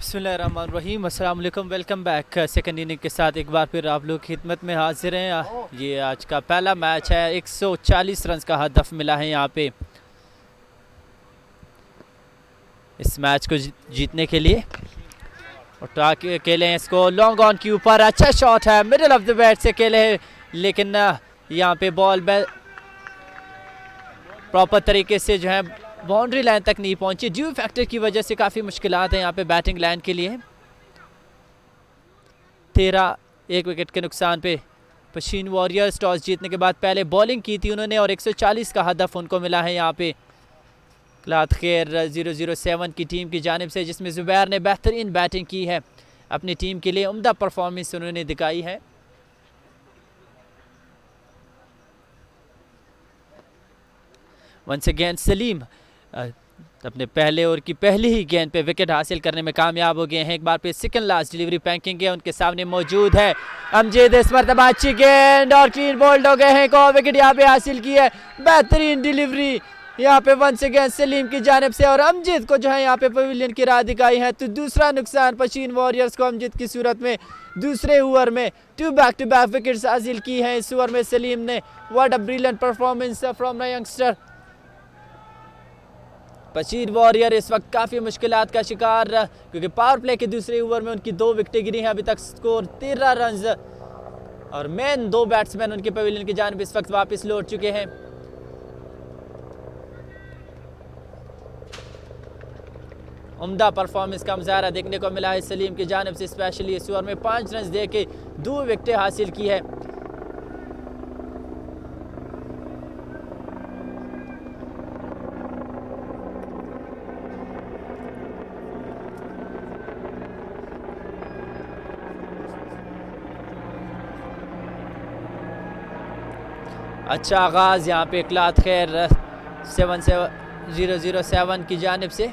बिस्मिल्लाहिर्रहमानिर्रहीम, अस्सलाम वालेकुम। Welcome back. सेकंड इनिंग के साथ एक बार फिर आप लोग की खिदमत में हाजिर हैं। ये आज का पहला मैच है। 140 रन का हदफ मिला है यहाँ पे इस मैच को जीतने के लिए। उठा के अकेले हैं इसको, लॉन्ग ऑन के ऊपर अच्छा शॉट है, मिडिल ऑफ द बैट से अकेले है, लेकिन यहाँ पे बॉल प्रॉपर तरीके से जो है बाउंड्री लाइन तक नहीं पहुंची। ड्यू फैक्टर की वजह से काफ़ी मुश्किलात हैं यहाँ पे बैटिंग लाइन के लिए। 13 एक विकेट के नुकसान पे पशीन वॉरियर्स टॉस जीतने के बाद पहले बॉलिंग की थी उन्होंने और 140 का हदफ उनको मिला है यहाँ पे क्लात खैर 007 की टीम की जानिब से, जिसमें जुबैर ने बेहतरीन बैटिंग की है। अपनी टीम के लिए उम्दा परफॉर्मेंस उन्होंने दिखाई है। वंस अगेन सलीम अपने पहले ओवर की पहली ही गेंद पे विकेट हासिल करने में कामयाब हो गए हैं। एक बार पे सेकंड लास्ट डिलीवरी पैंकिंग है उनके सामने मौजूद है। अमजद इस मरतबा अच्छी गेंद और क्लीन बोल्ड हो गए हैं। एक और विकेट यहाँ पे हासिल की है। बेहतरीन डिलीवरी यहाँ पे वंस अगेन सलीम की जानिब से और अमजद को जो है यहाँ पे पवेलियन की राह दिखाई है। तो दूसरा नुकसान पशीन वॉरियर्स को अमजद की सूरत में दूसरे ओवर में टू बैक विकेट्स हासिल की हैं। इस ओवर में सलीम ने what a brilliant performance from the youngster. Pishin warrior इस वक्त काफ़ी मुश्किलात का शिकार, क्योंकि पावर प्ले के दूसरे ओवर में उनकी 2 विकेटें गिरी हैं। अभी तक स्कोर 13 रन और मेन 2 बैट्समैन उनके पवेलियन की जानिब इस वक्त वापस लौट चुके हैं। उम्दा परफॉर्मेंस का मुजाहरा देखने को मिला है सलीम की जानिब से, स्पेशली इस ओवर में 5 रन दे के 2 विकेटें हासिल की है। अच्छा आगाज यहाँ पे क्लात खैर 007 की जानिब से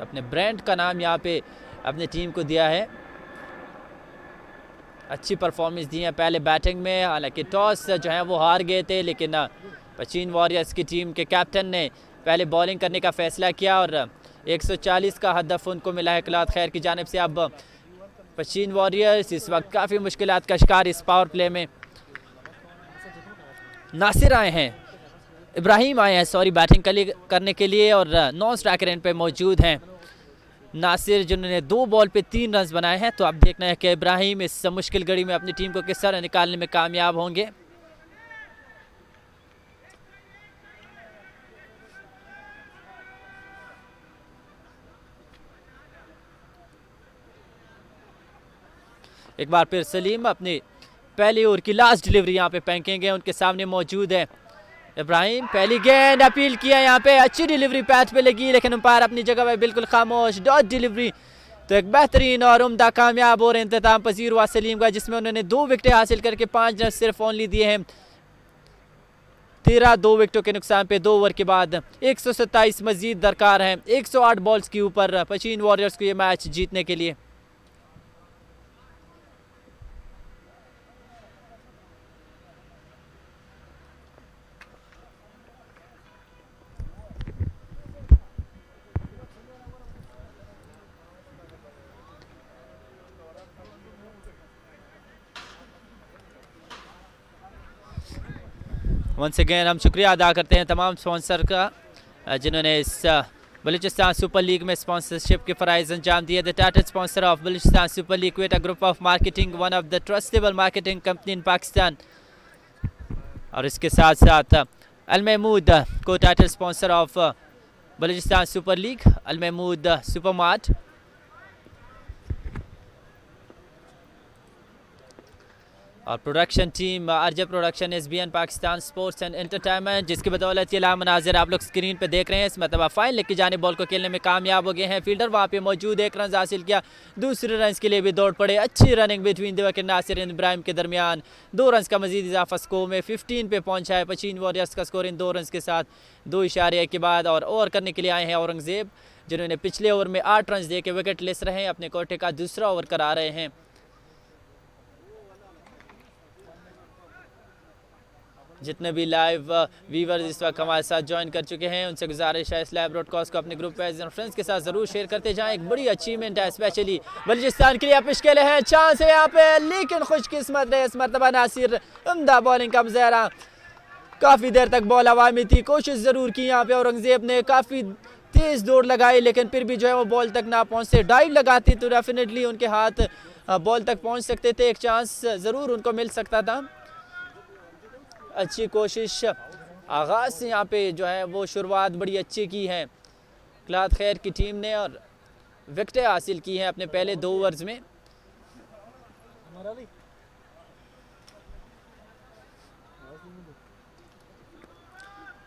अपने ब्रांड का नाम यहाँ पे अपने टीम को दिया है। अच्छी परफॉर्मेंस दी है पहले बैटिंग में, हालांकि टॉस जो है वो हार गए थे, लेकिन पशीन वॉरियर्स की टीम के कैप्टन ने पहले बॉलिंग करने का फैसला किया और 140 का हदफ उनको मिला है क्लात खैर की जानिब से। अब पशीन वॉरियर्स इस वक्त काफ़ी मुश्किलात का शिकार इस पावर प्ले में। नासिर आए हैं, इब्राहिम आए हैं सॉरी बैटिंग करने के लिए और नॉन स्ट्राइकर एंड पे मौजूद हैं नासिर, जिन्होंने 2 बॉल पे 3 रन बनाए हैं। तो अब देखना है कि इब्राहिम इस मुश्किल घड़ी में अपनी टीम को किस तरह निकालने में कामयाब होंगे। एक बार फिर सलीम अपनी पहली ओवर की लास्ट डिलीवरी यहाँ पे फेंकेंगे, उनके सामने मौजूद है इब्राहिम। पहली गेंद अपील किया यहाँ पे, अच्छी डिलीवरी पैच पे लगी, लेकिन अंपायर अपनी जगह पे बिल्कुल खामोश। डॉट डिलीवरी, तो एक बेहतरीन और उम्दा कामयाब और इंतजाम पजीर हुआ सलीम का, जिसमें उन्होंने 2 विकेटें हासिल करके 5 रन सिर्फ ओनली दिए हैं। 2 विकेटों के नुकसान पे 2 ओवर के बाद 127 मजीद दरकार हैं 108 बॉल्स के ऊपर पशीन वॉरियर्स को ये मैच जीतने के लिए। वंस अगेन हम शुक्रिया अदा करते हैं तमाम स्पॉन्सर का जिन्होंने इस बलूचिस्तान सुपर लीग में स्पॉन्सरशिप के फ़राइज़ अंजाम दिए। The title sponsor of Balochistan super league, Quetta group of marketing, one of the trustable marketing company in Pakistan. और इसके साथ साथ अल महमूद को title sponsor of Balochistan super league, Al Mahmood super mart. और production team Arz production, SBN Pakistan sports and entertainment, जिसकी बदौलत ये लामनाज़िर आप लोग स्क्रीन पे देख रहे हैं। इस मतलब फाइन लेग की जाने बॉल को खेलने में कामयाब हो गए हैं। फील्डर वहाँ पे मौजूद, 1 रन हासिल किया, दूसरे रन के लिए भी दौड़ पड़े। अच्छी running between the wicket Nasir Ibrahim के दरमियान 2 रन का मजीद इजाफा स्कोर में 15 पे पहुँचा है। पशीन वॉरियर्स का स्कोर इन 2 रन के साथ 2 इशारे के बाद। और ओवर करने के लिए आए हैं औरंगजेब, जिन्होंने पिछले ओवर में 8 रन दे के विकेट लेस रहे हैं, अपने कोटे का दूसरा ओवर करा रहे हैं। जितने भी लाइव व्यूवर्स इस वक्त हमारे साथ ज्वाइन कर चुके हैं उनसे गुजारिश है इस लाइव ब्रॉडकास्ट को अपने ग्रुप पे फ्रेंड्स के साथ जरूर शेयर करते जाएं। एक बड़ी अचीवमेंट है स्पेशली बलूचिस्तान के लिए। मुश्किल है, चांस है यहाँ पे, लेकिन खुशकिस्मत है इस मरतबा नासिर। उम्दा बॉलिंग का मुजाहरा, काफ़ी देर तक बॉल हवा में थी, कोशिश ज़रूर की यहाँ पे औरंगजेब ने, काफ़ी तेज़ दौड़ लगाई, लेकिन फिर भी जो है वो बॉल तक ना पहुँचते। डाइव लगाती तो डेफिनेटली उनके हाथ बॉल तक पहुँच सकते थे, एक चांस ज़रूर उनको मिल सकता था। अच्छी कोशिश आगाज़ से यहाँ पे जो है वो शुरुआत बड़ी अच्छी की है क्लात खैर की टीम ने और विकेटें हासिल की हैं अपने पहले 2 ओवर्स में।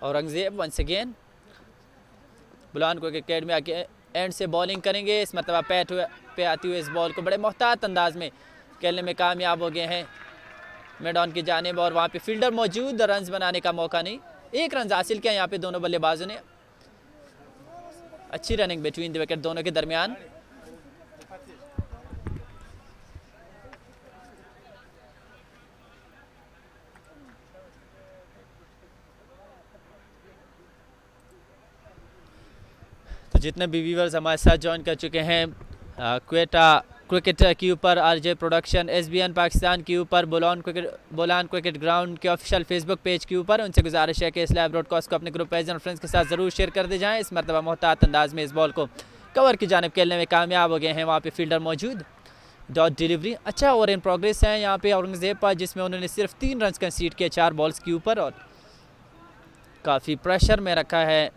औरंगजेब वंस अगेन बुलान को अकेडमी आके एंड से बॉलिंग करेंगे। इस मरतबा पैट पे आती हुई इस बॉल को बड़े मोहतात अंदाज में खेलने में कामयाब हो गए हैं मिड ऑन की जानिब, और वहाँ पे फील्डर मौजूद, रन्स बनाने का मौका नहीं। 1 रन हासिल किया यहाँ पे दोनों बल्लेबाजों ने। अच्छी रनिंग बिटवीन द विकेट दोनों के दरमियान। तो जितने भी व्यूवर्स हमारे साथ ज्वाइन कर चुके हैं क्वेटा क्रिकेट के ऊपर, आरजे प्रोडक्शन, एसबीएन पाकिस्तान के ऊपर, बोलान क्रिकेट ग्राउंड के ऑफिशियल फेसबुक पेज के ऊपर, उनसे गुजारिश है कि इस लाइव ब्रॉडकास्ट को अपने ग्रुप पेज और फ्रेंड्स के साथ ज़रूर शेयर कर दे जाएं। इस मरतबा मोहतात अंदाज में इस बॉल को कवर की जानिब खेलने में कामयाब हो गए हैं। वहाँ पे फील्डर मौजूद, डॉट डिलीवरी अच्छा ओवर इन प्रोग्रेस है यहाँ पे औरंगजेब पर, जिसमें उन्होंने सिर्फ 3 रन कंसीड किए 4 बॉल्स के ऊपर, और काफ़ी प्रेशर में रखा है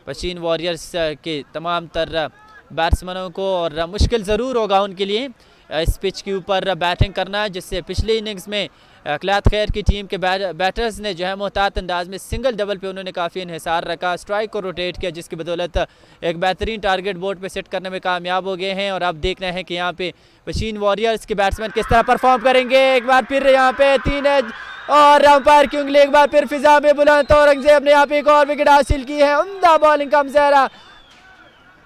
पशीन वॉरियर्स के तमाम तर बैट्समैनों को, और मुश्किल ज़रूर होगा उनके लिए इस पिच के ऊपर बैटिंग करना, जिससे पिछली इनिंग्स में क्लात खैर की टीम के बैटर्स ने जो है मोहतात अंदाज में सिंगल डबल पे उन्होंने काफ़ी इन्हिसार रखा, स्ट्राइक को रोटेट किया, जिसकी बदौलत एक बेहतरीन टारगेट बोर्ड पे सेट करने में कामयाब हो गए हैं। और अब देखना है कि यहाँ पे पशीन वॉरियर्स के बैट्समैन किस तरह परफॉर्म करेंगे। एक बार फिर यहाँ पे 3 एज और अंपायर की उंगली एक बार फिर फिजा में बुलंद, तो औरंगजेब ने यहाँ पे एक और विकेट हासिल की है। उम्दा बॉलिंग का मुजाहरा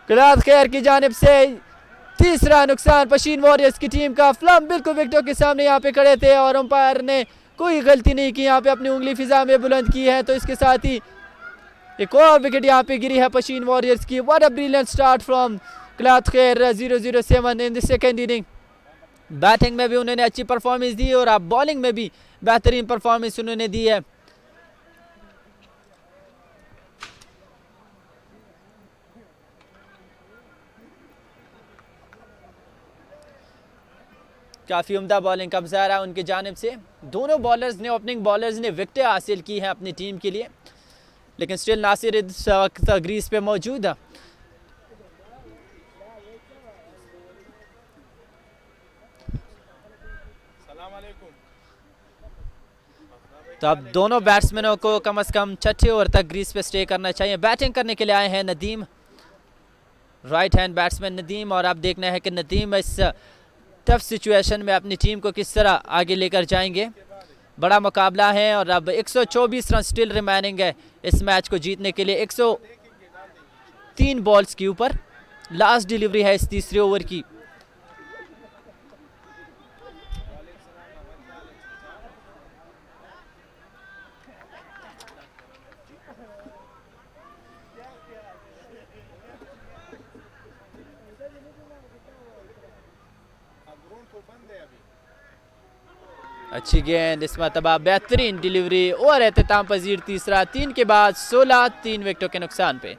क्लात खैर की जानिब से। तीसरा नुकसान पशीन वॉरियर्स की टीम का। फ्लम बिल्कुल विकेटों के सामने यहाँ पे खड़े थे और अंपायर ने कोई गलती नहीं की, यहाँ पे अपनी उंगली फिजा में बुलंद की है, तो इसके साथ ही एक और विकेट यहाँ पे गिरी है पशीन वॉरियर्स की। What a brilliant start from Kalat खैर 007 in the second inning. Batting में भी उन्होंने अच्छी परफॉर्मेंस दी और अब बॉलिंग में भी बेहतरीन परफॉर्मेंस उन्होंने दी है। काफ़ी उम्दा बॉलिंग का मुजाहरा उनकी जानिब से। दोनों बॉलर्स ने, ओपनिंग बॉलर्स ने विकेटें हासिल की हैं अपनी टीम के लिए, लेकिन स्टिल नासिर इस वक्त ग्रीस पे मौजूद है। तो अब दोनों बैट्समैनों को कम से कम 6 ओवर तक ग्रीस पे स्टे करना चाहिए। बैटिंग करने के लिए आए हैं Nadeem, right hand batsman Nadeem, और अब देखना है कि नदीम इस टफ सिचुएशन में अपनी टीम को किस तरह आगे लेकर जाएंगे। बड़ा मुकाबला है और अब 124 रन स्टिल रिमेनिंग है इस मैच को जीतने के लिए। 103 बॉल्स के ऊपर लास्ट डिलीवरी है इस तीसरे ओवर की। अच्छी गेंद इस मरतबा, बेहतरीन डिलीवरी और एहतिमाम पजीर तीसरा। 3 के बाद 16, 3 विकेटों के नुकसान पे।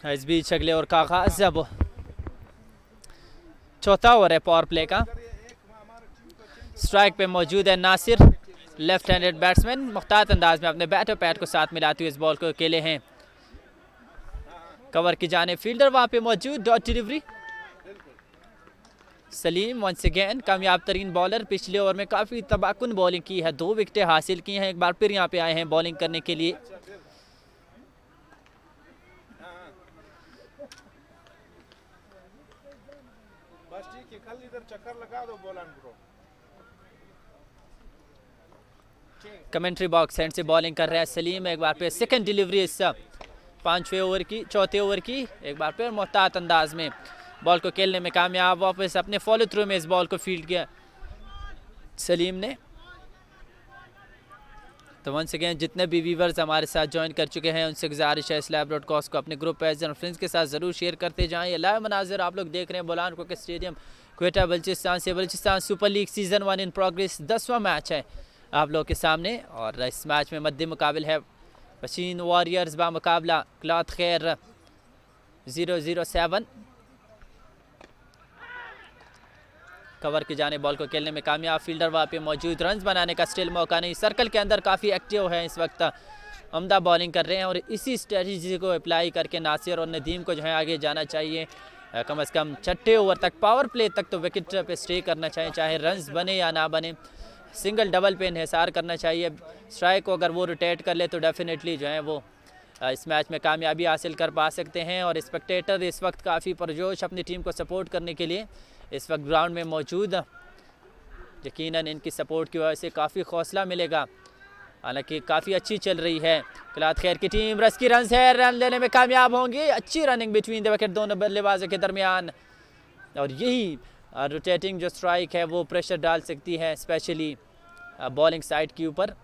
इस बीच अगले ओवर का आगाज, अब चौथा ओवर है पावर प्ले का। स्ट्राइक पे मौजूद है नासिर, लेफ्ट हैंडेड बैट्समैन, मुख्तार अंदाज में अपने बैट और पैड को साथ मिलाते हुए इस बॉल को अकेले हैं। कवर की जाने फील्डर वहां पे मौजूद, dot delivery. Saleem once again कामयाब तरीन बॉलर, पिछले ओवर में काफ़ी तबाकुन बॉलिंग की है, 2 विकेटें हासिल की हैं, एक बार फिर यहाँ पे आए हैं बॉलिंग करने के लिए। कमेंट्री बॉक्स एंड से बॉलिंग कर रहा है सलीम, एक बार फिर सेकंड डिलीवरी इस 5वें ओवर की, चौथे ओवर की, एक बार फिर मोहतात अंदाज में बॉल को खेलने में कामयाब, वापस अपने फॉलो थ्रू में इस बॉल को फील्ड किया सलीम ने। तो वंस अगेन जितने भी व्यूवर्स हमारे साथ ज्वाइन कर चुके हैं उनसे गुजारिश है इस लाइव ब्रॉडकास्ट को अपने ग्रुप पेज और फ्रेंड्स के साथ ज़रूर शेयर करते जाएं। ये लाइव मनाजिर आप लोग देख रहे हैं बोलान क्रिकेट स्टेडियम क्वेटा बलूचिस्तान से। Balochistan super league season 1 in progress, 10वां मैच है आप लोग के सामने और इस मैच में मद्दे मुकाबिल है पशीन वॉरियर्स बा मुकाबला क्लॉथ खैर 007। कवर की जाने बॉल को खेलने में कामयाब, फील्डर वहाँ पे मौजूद, रन्स बनाने का स्टिल मौका नहीं, सर्कल के अंदर काफ़ी एक्टिव है इस वक्त, उम्दा बॉलिंग कर रहे हैं और इसी स्ट्रेटजी को अप्लाई करके नासिर और नदीम को जो है आगे जाना चाहिए, कम से कम 6 ओवर तक, पावर प्ले तक तो विकेट पे स्टे करना चाहिए, चाहे रन्स बने या ना बने, सिंगल डबल पे इन्हिसार करना चाहिए। स्ट्राइक को अगर वो रोटेट कर ले तो डेफिनेटली जो है वो इस मैच में कामयाबी हासिल कर पा सकते हैं। और स्पेक्टेटर इस वक्त काफ़ी पुरजोश अपनी टीम को सपोर्ट करने के लिए इस वक्त ग्राउंड में मौजूद, यकीनन इनकी सपोर्ट की वजह से काफ़ी हौसला मिलेगा, हालांकि काफ़ी अच्छी चल रही है क्लॉथ खैर की टीम। रस की रन है, रन लेने में कामयाब होंगे, अच्छी रनिंग बिटवीन द विकेट दोनों बल्लेबाजों के दरमियान, और यही रोटेटिंग जो स्ट्राइक है वो प्रेशर डाल सकती है स्पेशली बॉलिंग साइड के ऊपर।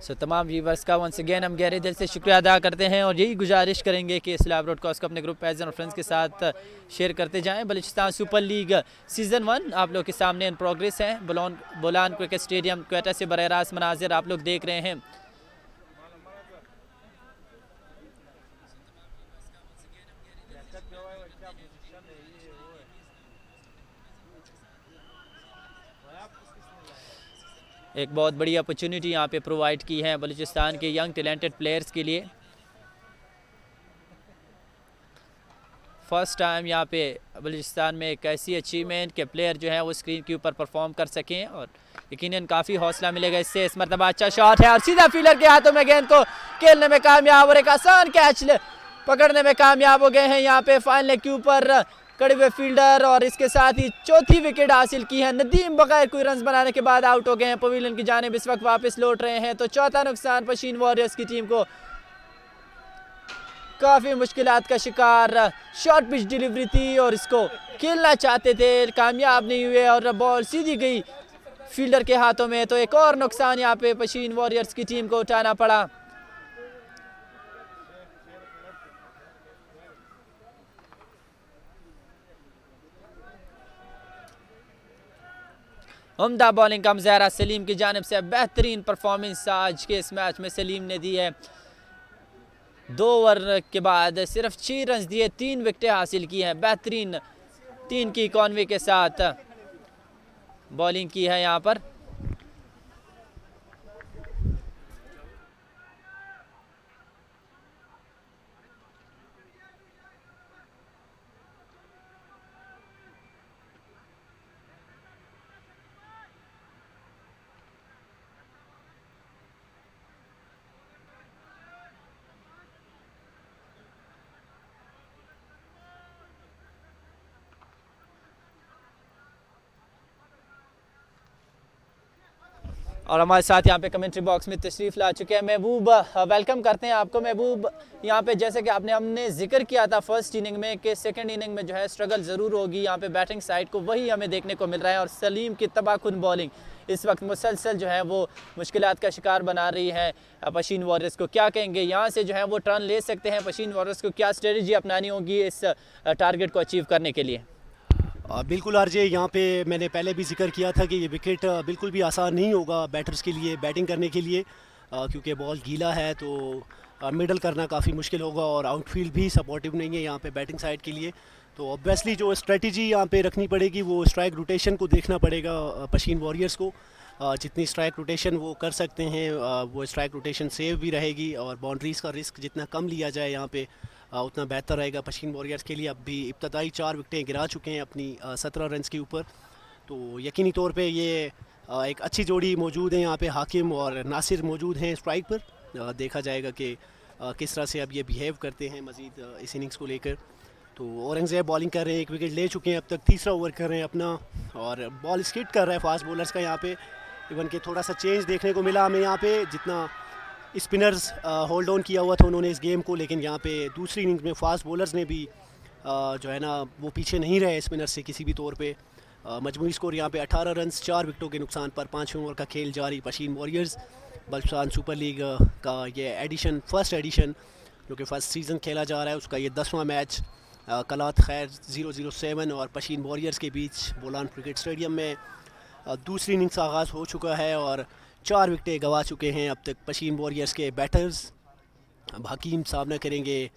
सो तमाम व्यूवर्स का वंस अगेन हम गहरे दिल से शुक्रिया अदा करते हैं और यही गुजारिश करेंगे कि इस लाइव ब्रॉडकास्ट को अपने ग्रुप पेज और फ्रेंड्स के साथ शेयर करते जाएं। बलूचिस्तान सुपर लीग सीज़न 1 आप लोग के सामने इन प्रोग्रेस है। बोलान क्रिकेट स्टेडियम क्वेटा से बराह रास्त मनाजिर आप लोग देख रहे हैं। एक बहुत बड़ी अपॉर्चुनिटी यहाँ पे प्रोवाइड की है बलूचिस्तान के यंग टैलेंटेड प्लेयर्स के लिए। फर्स्ट टाइम यहाँ पे बलूचिस्तान में एक ऐसी अचीवमेंट के प्लेयर जो है वो स्क्रीन के ऊपर परफॉर्म कर सकें और यकीनन काफ़ी हौसला मिलेगा इससे। इस मरतबा अच्छा शॉट है और सीधा फील्डर के हाथों में गेंद को खेलने में कामयाब और एक आसान कैच पकड़ने में कामयाब हो गए हैं यहाँ पे फाइनल के ऊपर कड़े हुए फील्डर, और इसके साथ ही चौथी विकेट हासिल की है नदीम। बगैर कोई रन बनाने के बाद आउट हो गए हैं, पवेलियन की जानिब इस वक्त वापस लौट रहे हैं। तो चौथा नुकसान पशीन वॉरियर्स की टीम को, काफ़ी मुश्किलात का शिकार, शॉर्ट पिच डिलीवरी थी और इसको खेलना चाहते थे, कामयाब नहीं हुए और बॉल सीधी गई फील्डर के हाथों में। तो एक और नुकसान यहाँ पे पशीन वॉरियर्स की टीम को उठाना पड़ा। उम्दा बॉलिंग का मुजाहरा सलीम की जानिब से, बेहतरीन परफॉर्मेंस आज के इस मैच में सलीम ने दी है। 2 ओवर के बाद सिर्फ 6 रन दिए, 3 विकेटें हासिल की हैं, बेहतरीन 3 की इकॉनमी के साथ बॉलिंग की है यहाँ पर। और हमारे साथ यहाँ पे कमेंट्री बॉक्स में तशरीफ़ ला चुके हैं महबूब। वेलकम करते हैं आपको महबूब। यहाँ पे जैसे कि हमने जिक्र किया था फर्स्ट इनिंग में कि सेकंड इनिंग में जो है स्ट्रगल ज़रूर होगी यहाँ पे बैटिंग साइड को, वही हमें देखने को मिल रहा है। और सलीम की तबाहकुन बॉलिंग इस वक्त मुसलसल जो है वो मुश्किलात का शिकार बना रही है पशीन वॉरियर्स को। क्या कहेंगे, यहाँ से जो है वो टर्न ले सकते हैं पशीन वॉरियर्स को, क्या स्ट्रेटजी अपनानी होगी इस टारगेट को अचीव करने के लिए? बिल्कुल आरजे, यहाँ पे मैंने पहले भी जिक्र किया था कि ये विकेट बिल्कुल भी आसान नहीं होगा बैटर्स के लिए बैटिंग करने के लिए, क्योंकि बॉल गीला है तो मिडल करना काफ़ी मुश्किल होगा और आउटफील्ड भी सपोर्टिव नहीं है यहाँ पे बैटिंग साइड के लिए। तो ऑब्वियसली जो स्ट्रेटजी यहाँ पे रखनी पड़ेगी वो स्ट्राइक रोटेशन को देखना पड़ेगा पशीन वॉरियर्स को। जितनी स्ट्राइक रोटेशन वो कर सकते हैं वो स्ट्राइक रोटेशन सेव भी रहेगी और बाउंड्रीज़ का रिस्क जितना कम लिया जाए यहाँ पे उतना बेहतर रहेगा पशीन वॉरियर्स के लिए। अब भी इब्तदाई 4 विकेटें गिरा चुके हैं अपनी 17 रन के ऊपर। तो यकीनी तौर पे ये एक अच्छी जोड़ी मौजूद है यहाँ पे, हाकिम और नासिर मौजूद हैं स्ट्राइक पर। देखा जाएगा कि किस तरह से अब ये बिहेव करते हैं मज़ीद इस इनिंग्स को लेकर। तो औरंगज़ेब बॉलिंग कर रहे हैं, 1 विकेट ले चुके हैं अब तक, तीसरा ओवर कर रहे हैं अपना और बॉल स्किट कर रहा है फास्ट बॉलर्स का यहाँ पे। इवन के थोड़ा सा चेंज देखने को मिला हमें यहाँ पे, जितना स्पिनर्स होल्ड ऑन किया हुआ था उन्होंने इस गेम को, लेकिन यहाँ पे दूसरी इनिंग्स में फास्ट बॉलर्स ने भी जो है ना वो पीछे नहीं रहे स्पिनर से किसी भी तौर पे। मजमूई स्कोर यहाँ पे 18 रन 4 विकेटों के नुकसान पर 5वें ओवर का खेल जारी। Pishin warriors Balochistan super league का ये एडिशन, फर्स्ट एडिशन जो कि फर्स्ट सीज़न खेला जा रहा है, उसका ये 10वां मैच कलात खैर 007 और पशीन वॉरियर्स के बीच बोलान क्रिकेट स्टेडियम में दूसरी इनिंग्स का आगाज़ हो चुका है और 4 विकेटें गंवा चुके हैं अब तक पशीन वॉरियर्स के बैटर्स। अब हकीम सामना करेंगे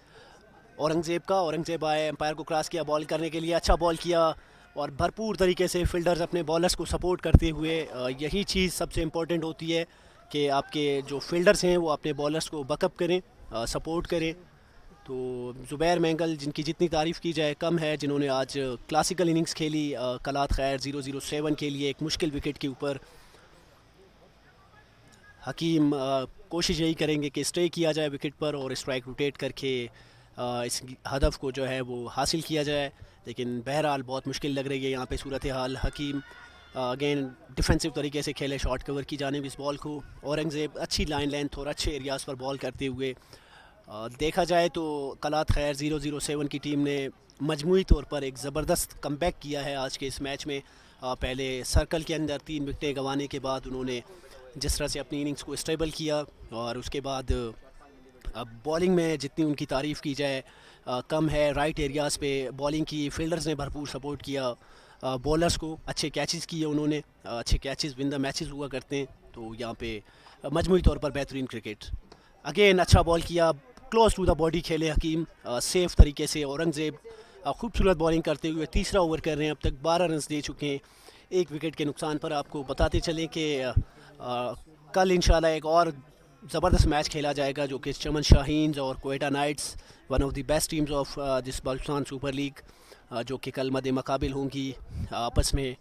औरंगज़ेब का। औरंगज़ेब आए, एम्पायर को क्रॉस किया बॉल करने के लिए, अच्छा बॉल किया और भरपूर तरीके से फील्डर्स अपने बॉलर्स को सपोर्ट करते हुए, यही चीज़ सबसे इम्पोर्टेंट होती है कि आपके जो फील्डर्स हैं वो अपने बॉलर्स को बकअप करें, सपोर्ट करें। तो ज़ुबैर मैंगल, जिनकी जितनी तारीफ़ की जाए कम है, जिन्होंने आज क्लासिकल इनिंग्स खेली कलात खैर 007 के लिए एक मुश्किल विकेट के ऊपर। हकीम कोशिश यही करेंगे कि स्टे किया जाए विकेट पर और स्ट्राइक रोटेट करके इस हदफ को जो है वो हासिल किया जाए, लेकिन बहरहाल बहुत मुश्किल लग रही है यहाँ पे सूरत हाल। हकीम अगेन डिफेंसिव तरीके से खेले, शॉर्ट कवर की जानिब इस बॉल को। औरंगज़ेब अच्छी लाइन लेंथ और अच्छे एरियाज़ पर बॉल करते हुए, देखा जाए तो कलात खैर 007 की टीम ने मजमूई तौर पर एक ज़बरदस्त कमबैक किया है आज के इस मैच में। पहले सर्कल के अंदर 3 विकेटें गंवाने के बाद उन्होंने जिस तरह से अपनी इनिंग्स को स्टेबल किया और उसके बाद अब बॉलिंग में जितनी उनकी तारीफ़ की जाए कम है। राइट एरियाज़ पे बॉलिंग की, फील्डर्स ने भरपूर सपोर्ट किया बॉलर्स को, अच्छे कैचेस किए उन्होंने, अच्छे कैचेस विन द मैचेस हुआ करते हैं। तो यहाँ पे मजमूई तौर पर बेहतरीन क्रिकेट। अगेन अच्छा बॉल किया, क्लोज टू द बॉडी खेले हकीम सेफ तरीके से। औरंगज़ेब खूबसूरत बॉलिंग करते हुए तीसरा ओवर कर रहे हैं, अब तक 12 रन दे चुके हैं 1 विकेट के नुकसान पर। आपको बताते चलें कि कल इंशाल्लाह एक और ज़बरदस्त मैच खेला जाएगा जो कि चमन शाहीन्स और Quetta knights, one of the best teams of this Balochistan super league, जो कि कल मद मकाबिल होंगी आपस में।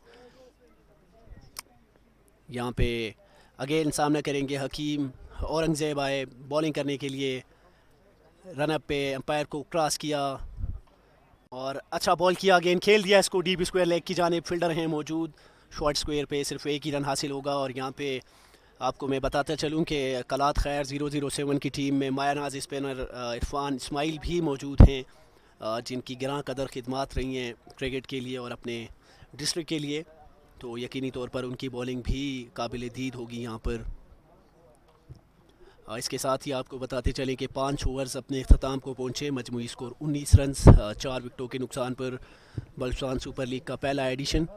यहाँ पे अगेन सामना करेंगे हकीम। औरंगज़ेब आए बॉलिंग करने के लिए, रन अप पे एम्पायर को क्रॉस किया और अच्छा बॉल किया, अगेन खेल दिया इसको डीप स्क्वायर लेग की जानिब। फील्डर हैं मौजूद, शॉर्ट स्क्वायर पे सिर्फ एक ही रन हासिल होगा। और यहाँ पे आपको मैं बताता चलूँ कि कलात खैर 007 की टीम में माया नाज स्पिनर इरफान इस्माइल भी मौजूद हैं, जिनकी गिरां कदर खिदमात रही हैं क्रिकेट के लिए और अपने डिस्ट्रिक्ट के लिए। तो यकीनी तौर पर उनकी बॉलिंग भी काबिल दीद होगी यहाँ पर। इसके साथ ही आपको बताते चलें कि 5 ओवर्स अपने अख्ताम को पहुँचे, मजमूई स्कोर 19 रन 4 विकेटों के नुकसान पर। बलुचिस्तान सुपर लीग का पहला एडिशन,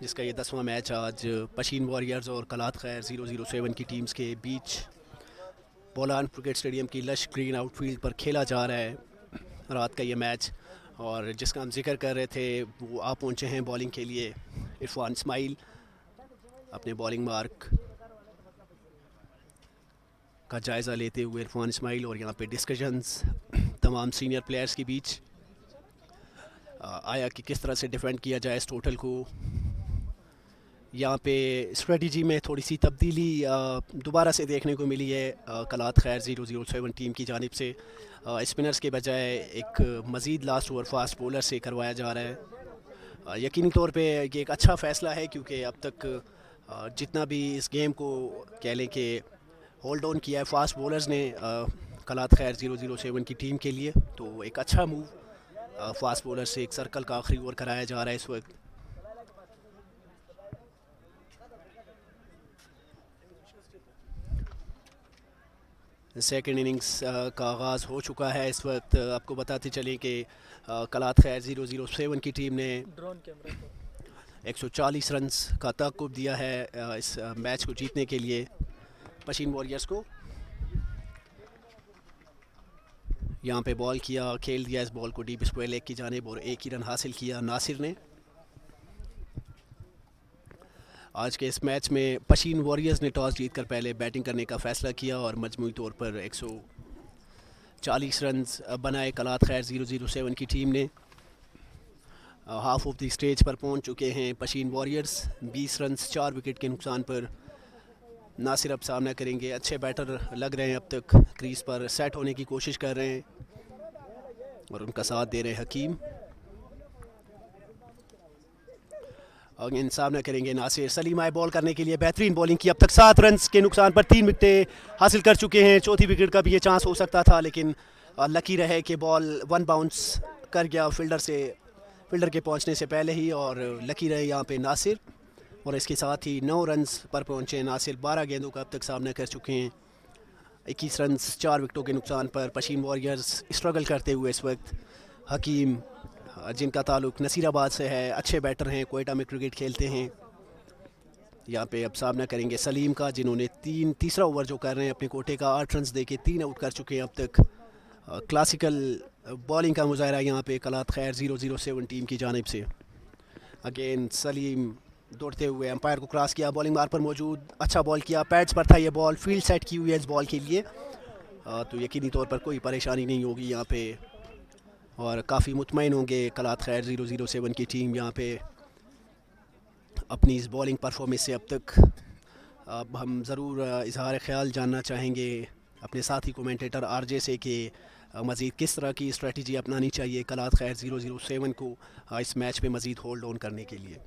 जिसका ये 10वां मैच आज पशीन वॉरियर्स और कलात खैर 007 की टीम्स के बीच बोलान क्रिकेट स्टेडियम की लश ग्रीन आउटफील्ड पर खेला जा रहा है रात का ये मैच। और जिसका हम जिक्र कर रहे थे वो आप पहुँचे हैं बॉलिंग के लिए, इरफान इस्माइल अपने बॉलिंग मार्क का जायज़ा लेते हुए। इरफान इस्माइल और यहाँ पे डिस्कशंस तमाम सीनियर प्लेयर्स के बीच आया कि किस तरह से डिफेंड किया जाए इस टोटल को। यहाँ पे स्ट्रेटजी में थोड़ी सी तब्दीली दोबारा से देखने को मिली है कलात खैर 007 टीम की जानिब से। स्पिनर्स के बजाय एक मज़ीद लास्ट ओवर फास्ट बॉलर से करवाया जा रहा है। यकीनी तौर पे ये एक अच्छा फ़ैसला है, क्योंकि अब तक जितना भी इस गेम को कह लें कि होल्ड ऑन किया है फास्ट बॉलर्स ने कलात खैर 007 की टीम के लिए, तो एक अच्छा मूव फास्ट बॉलर से एक सर्कल का आखिरी ओवर कराया जा रहा है इस वक्त। सेकेंड इनिंग्स का आगाज़ हो चुका है। इस वक्त आपको बताते चलें कि कलात खैर 007 की टीम ने 140 रन्स का तहक़्क़ुब दिया है इस मैच को जीतने के लिए पशीन वॉरियर्स को। यहाँ पे बॉल किया, खेल दिया इस बॉल को डीप स्क्वायर लेग की जानिब और एक ही रन हासिल किया नासिर ने। आज के इस मैच में पशीन वॉरियर्स ने टॉस जीतकर पहले बैटिंग करने का फ़ैसला किया और मजमूई तौर पर 140 रन्स बनाए कलात खैर 007 की टीम ने। हाफ ऑफ द स्टेज पर पहुंच चुके हैं पशीन वॉरियर्स 20 रन्स 4 विकेट के नुकसान पर। नासिर अब सामना करेंगे, अच्छे बैटर लग रहे हैं, अब तक क्रीज पर सेट होने की कोशिश कर रहे हैं और उनका साथ दे रहे हैं हकीम। अगेन सामना करेंगे नासिर। सलीम आए बॉल करने के लिए, बेहतरीन बॉलिंग की, अब तक 7 रन्स के नुकसान पर 3 विकेटें हासिल कर चुके हैं। चौथी विकेट का भी ये चांस हो सकता था लेकिन लकी रहे कि बॉल वन बाउंस कर गया फील्डर के पहुंचने से पहले ही, और लकी रहे यहाँ पे नासिर और इसके साथ ही 9 रन्स पर पहुंचे नासिर। 12 गेंदों का अब तक सामना कर चुके हैं। 21 रन्स 4 विकेटों के नुकसान पर पशीन वॉरियर्स स्ट्रगल करते हुए इस वक्त। हकीम जिनका ताल्लुक नसीराबाद से है, अच्छे बैटर हैं, कोयटा में क्रिकेट खेलते हैं। यहाँ पे अब सामना करेंगे सलीम का, जिन्होंने तीसरा ओवर जो कर रहे हैं अपने कोटे का 8 रन्स देके 3 आउट कर चुके हैं अब तक। क्लासिकल बॉलिंग का मुजाहरा यहाँ पे कलात खैर 007 टीम की जानिब से। अगेन सलीम दौड़ते हुए अंपायर को क्रॉस किया, बॉलिंग मार पर मौजूद, अच्छा बॉल किया, पैड्स पर था ये बॉल, फील्ड सेट की हुई है इस बॉल के लिए, तो यकीनी तौर पर कोई परेशानी नहीं होगी यहाँ पे और काफ़ी मुतमईन होंगे कलात खैर 007 की टीम यहाँ पे अपनी इस बॉलिंग परफॉर्मेंस से। अब तक अब हम ज़रूर इजहार ख्याल जानना चाहेंगे अपने साथी कमेंटेटर आरजे से कि मज़ीद किस तरह की स्ट्रेटजी अपनानी चाहिए कलात खैर 007 को इस मैच में मज़ीद होल्ड ऑन करने के लिए।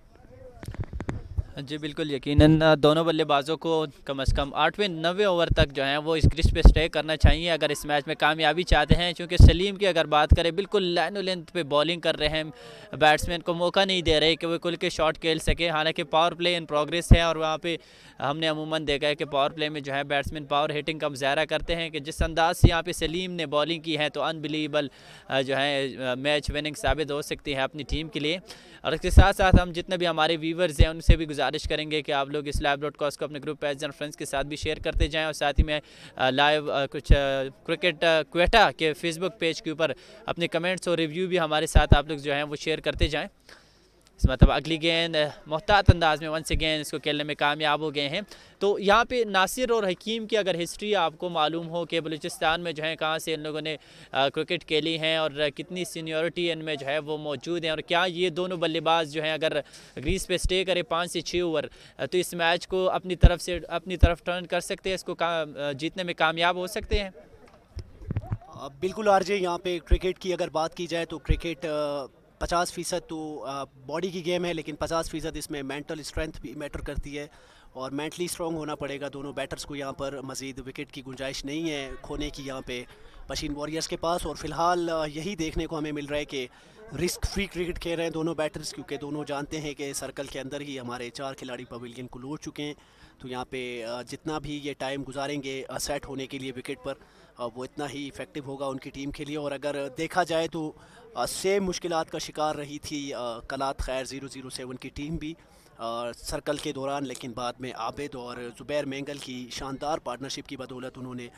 जी बिल्कुल, यकीनन दोनों बल्लेबाजों को कम से कम 8वें 9वें ओवर तक जो है वो इस क्रीज पे स्टे करना चाहिए अगर इस मैच में कामयाबी चाहते हैं, क्योंकि सलीम की अगर बात करें बिल्कुल लाइन लेंथ पे बॉलिंग कर रहे हैं, बैट्समैन को मौका नहीं दे रहे कि वो खुल के शॉट खेल सके। हालांकि पावर प्ले इन प्रोग्रेस है और वहाँ पे हमने अमूमन देखा है कि पावर प्ले में जो है बैट्समैन पावर हिटिंग का मुजाहरा करते हैं कि जिस अंदाज से यहाँ पे सलीम ने बॉलिंग की है तो अनबिलीवेबल जो है मैच विनिंग साबित हो सकती है अपनी टीम के लिए। और इसके साथ साथ हम जितने भी हमारे व्यूवर्स हैं उनसे भी गुजारिश करेंगे कि आप लोग इस लाइव ब्रॉडकास्ट को अपने ग्रुप पेज और फ्रेंड्स के साथ भी शेयर करते जाएं और साथ ही में लाइव कुछ क्रिकेट क्वेटा के फेसबुक पेज के ऊपर अपने कमेंट्स और रिव्यू भी हमारे साथ आप लोग जो हैं वो शेयर करते जाएं। मतलब अगली गेंद मोहतात अंदाज में वंस अगेन इसको खेलने में कामयाब हो गए हैं। तो यहाँ पे नासिर और हकीम की अगर हिस्ट्री आपको मालूम हो कि बलूचिस्तान में जो है कहाँ से इन लोगों ने क्रिकेट खेली हैं और कितनी सीनियरिटी इनमें जो है वो मौजूद है, और क्या ये दोनों बल्लेबाज जो हैं अगर ग्रीस पे स्टे करें 5 से 6 ओवर तो इस मैच को अपनी तरफ टर्न कर सकते हैं, इसको जीतने में कामयाब हो सकते हैं? बिल्कुल आरजे, यहाँ पे क्रिकेट की अगर बात की जाए तो क्रिकेट 50% तो बॉडी की गेम है, लेकिन 50% इसमें मेंटल स्ट्रेंथ भी मैटर करती है और मेंटली स्ट्रॉन्ग होना पड़ेगा दोनों बैटर्स को। यहाँ पर मज़ीद विकेट की गुंजाइश नहीं है खोने की यहाँ पे पशीन वॉरियर्स के पास, और फ़िलहाल यही देखने को हमें मिल रहा है कि रिस्क फ्री क्रिकेट खेल रहे हैं दोनों बैटर्स, क्योंकि दोनों जानते हैं कि सर्कल के अंदर ही हमारे 4 खिलाड़ी पवेलियन को लौट चुके हैं। तो यहाँ पे जितना भी ये टाइम गुजारेंगे सेट होने के लिए विकेट पर वो इतना ही इफ़ेक्टिव होगा उनकी टीम के लिए। और अगर देखा जाए तो सेम मुश्किलात का शिकार रही थी कलात खैर 007 की टीम भी सर्कल के दौरान, लेकिन बाद में आबिद और ज़ुबैर मेंगल की शानदार पार्टनरशिप की बदौलत उन्होंने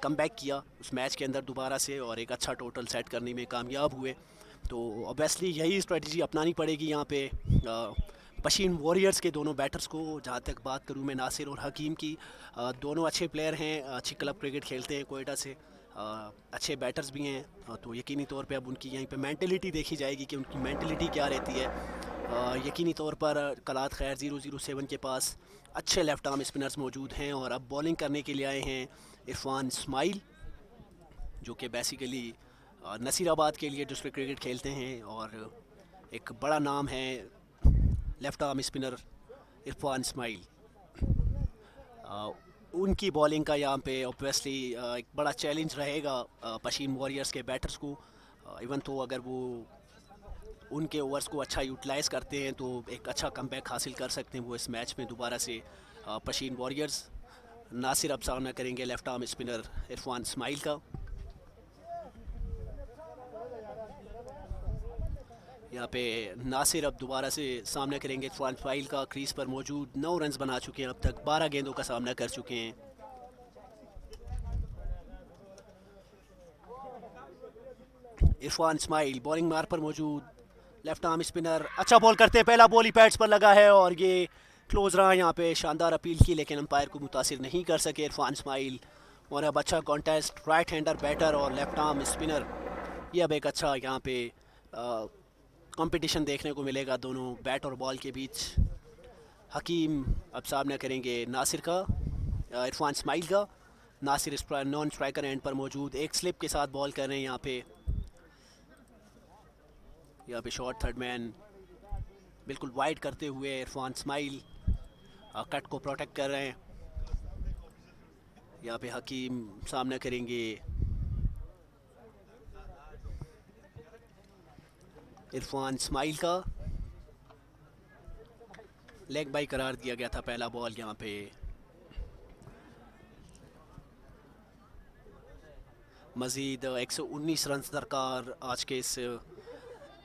कम बैक किया उस मैच के अंदर दोबारा से और एक अच्छा टोटल सेट करने में कामयाब हुए। तो ऑब्वियसली यही स्ट्रेटजी अपनानी पड़ेगी यहाँ पे पशीन वॉरियर्स के दोनों बैटर्स को। जहाँ तक बात करूँ मैं नासिर और हकीम की, दोनों अच्छे प्लेयर हैं, अच्छी क्लब क्रिकेट खेलते हैं कोयटा से, अच्छे बैटर्स भी हैं, तो यकीनी तौर पे अब उनकी यहीं पे मेंटलिटी देखी जाएगी कि उनकी मेंटलिटी क्या रहती है। यकीनी तौर पर कलात खैर 007 के पास अच्छे लेफ्ट आर्म स्पिनर्स मौजूद हैं और अब बॉलिंग करने के लिए आए हैं इरफान इस्माइल, जो कि बेसिकली नसीराबाद के लिए डिस्ट्रिक्ट क्रिकेट खेलते हैं और एक बड़ा नाम है left arm spinner Irfan Ismail. उनकी बॉलिंग का यहाँ पे ऑब्वियसली एक बड़ा चैलेंज रहेगा पशीन वॉरियर्स के बैटर्स को, इवन तो अगर वो उनके ओवर्स को अच्छा यूटिलाइज़ करते हैं तो एक अच्छा कमबैक हासिल कर सकते हैं वो इस मैच में दोबारा से पशीन वॉरियर्स। नासिर अब सामना करेंगे left arm spinner Irfan Ismail का। यहाँ पे नासिर अब दोबारा से सामना करेंगे इरफान इस्माइल का। क्रीज पर मौजूद 9 रन्स बना चुके हैं, अब तक 12 गेंदों का सामना कर चुके हैं। इरफान इस्माइल बॉलिंग मार पर मौजूद, लेफ्ट आर्म स्पिनर अच्छा बॉल करते हैं, पहला बॉल ही पैड्स पर लगा है और ये क्लोज रहा। यहाँ पे शानदार अपील की लेकिन अंपायर को मुतासिर नहीं कर सके इरफान इस्माइल। और अब अच्छा कॉन्टेस्ट, राइट हैंडर बैटर और लेफ्ट आर्म स्पिनर, ये अब एक अच्छा यहाँ पे कंपटीशन देखने को मिलेगा दोनों बैट और बॉल के बीच। हकीम अब सामना करेंगे नासिर का, इरफान इस्माइल का। नासिर नॉन स्ट्राइकर एंड पर मौजूद, एक स्लिप के साथ बॉल कर रहे हैं यहाँ पे शॉर्ट थर्ड मैन बिल्कुल वाइड करते हुए इरफान इस्माइल कट को प्रोटेक्ट कर रहे हैं। यहाँ पे हकीम सामना करेंगे इरफान इस्माइल का। लेग बाई करार दिया गया था पहला बॉल। यहाँ पे मज़ीद 119 रन दरकार आज के इस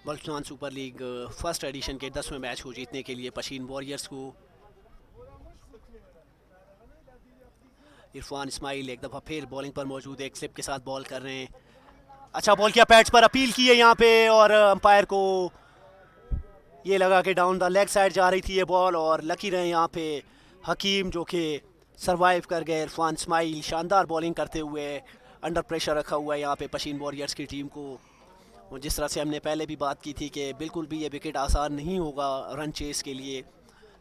Balochistan super league first addition के 10वें मैच को जीतने के लिए पशीन वॉरियर्स को। इरफान इस्माइल एक दफ़ा फिर बॉलिंग पर मौजूद, एक स्लिप के साथ बॉल कर रहे हैं। अच्छा बॉल किया, पैड्स पर अपील की है यहाँ पे और अंपायर को ये लगा कि डाउन द लेग साइड जा रही थी ये बॉल और लकी रहे यहाँ पे हकीम जो कि सरवाइव कर गए। इरफान इस्माइल शानदार बॉलिंग करते हुए अंडर प्रेशर रखा हुआ है यहाँ पे पशीन वॉरियर्स की टीम को। और जिस तरह से हमने पहले भी बात की थी कि बिल्कुल भी ये विकेट आसान नहीं होगा रन चेस के लिए,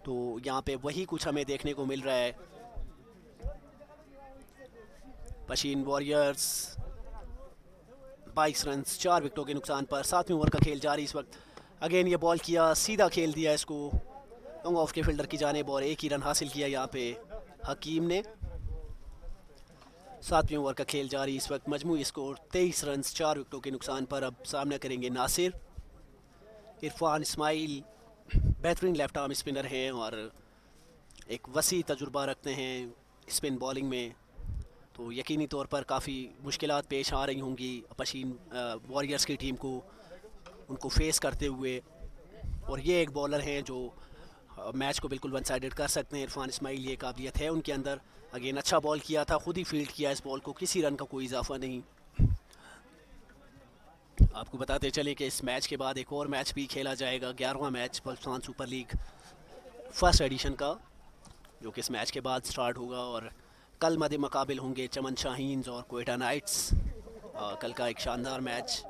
तो यहाँ पे वही कुछ हमें देखने को मिल रहा है। पशीन वॉरियर्स 22 रन 4 विकेटों के नुकसान पर 7वें ओवर का खेल जारी इस वक्त। अगेन ये बॉल किया, सीधा खेल दिया इसको लॉन्ग ऑफ के फील्डर की जानिब और एक ही रन हासिल किया यहाँ पे हकीम ने। 7वें ओवर का खेल जारी इस वक्त, मजमूई स्कोर 23 रन 4 विकेटों के नुकसान पर। अब सामना करेंगे नासिर। इरफान इस्माइल बेहतरीन लेफ्ट आर्म स्पिनर हैं और एक वसी तजुर्बा रखते हैं स्पिन बॉलिंग में, तो यकीनी तौर पर काफ़ी मुश्किलात पेश आ रही होंगी पशीन वॉरियर्स की टीम को उनको फेस करते हुए। और ये एक बॉलर हैं जो मैच को बिल्कुल वन साइडेड कर सकते हैं। इरफान इस्माइल, ये काबिलियत है उनके अंदर। अगेन अच्छा बॉल किया था, खुद ही फील्ड किया इस बॉल को, किसी रन का कोई इजाफा नहीं। आपको बताते चलें कि इस मैच के बाद एक और मैच भी खेला जाएगा, 11वां match Balochistan super league first edition का, जो कि इस मैच के बाद स्टार्ट होगा। और कल मदे मुकाबिल होंगे चमन शाहीन्स और कोयटा नाइट्स। कल का एक शानदार मैच।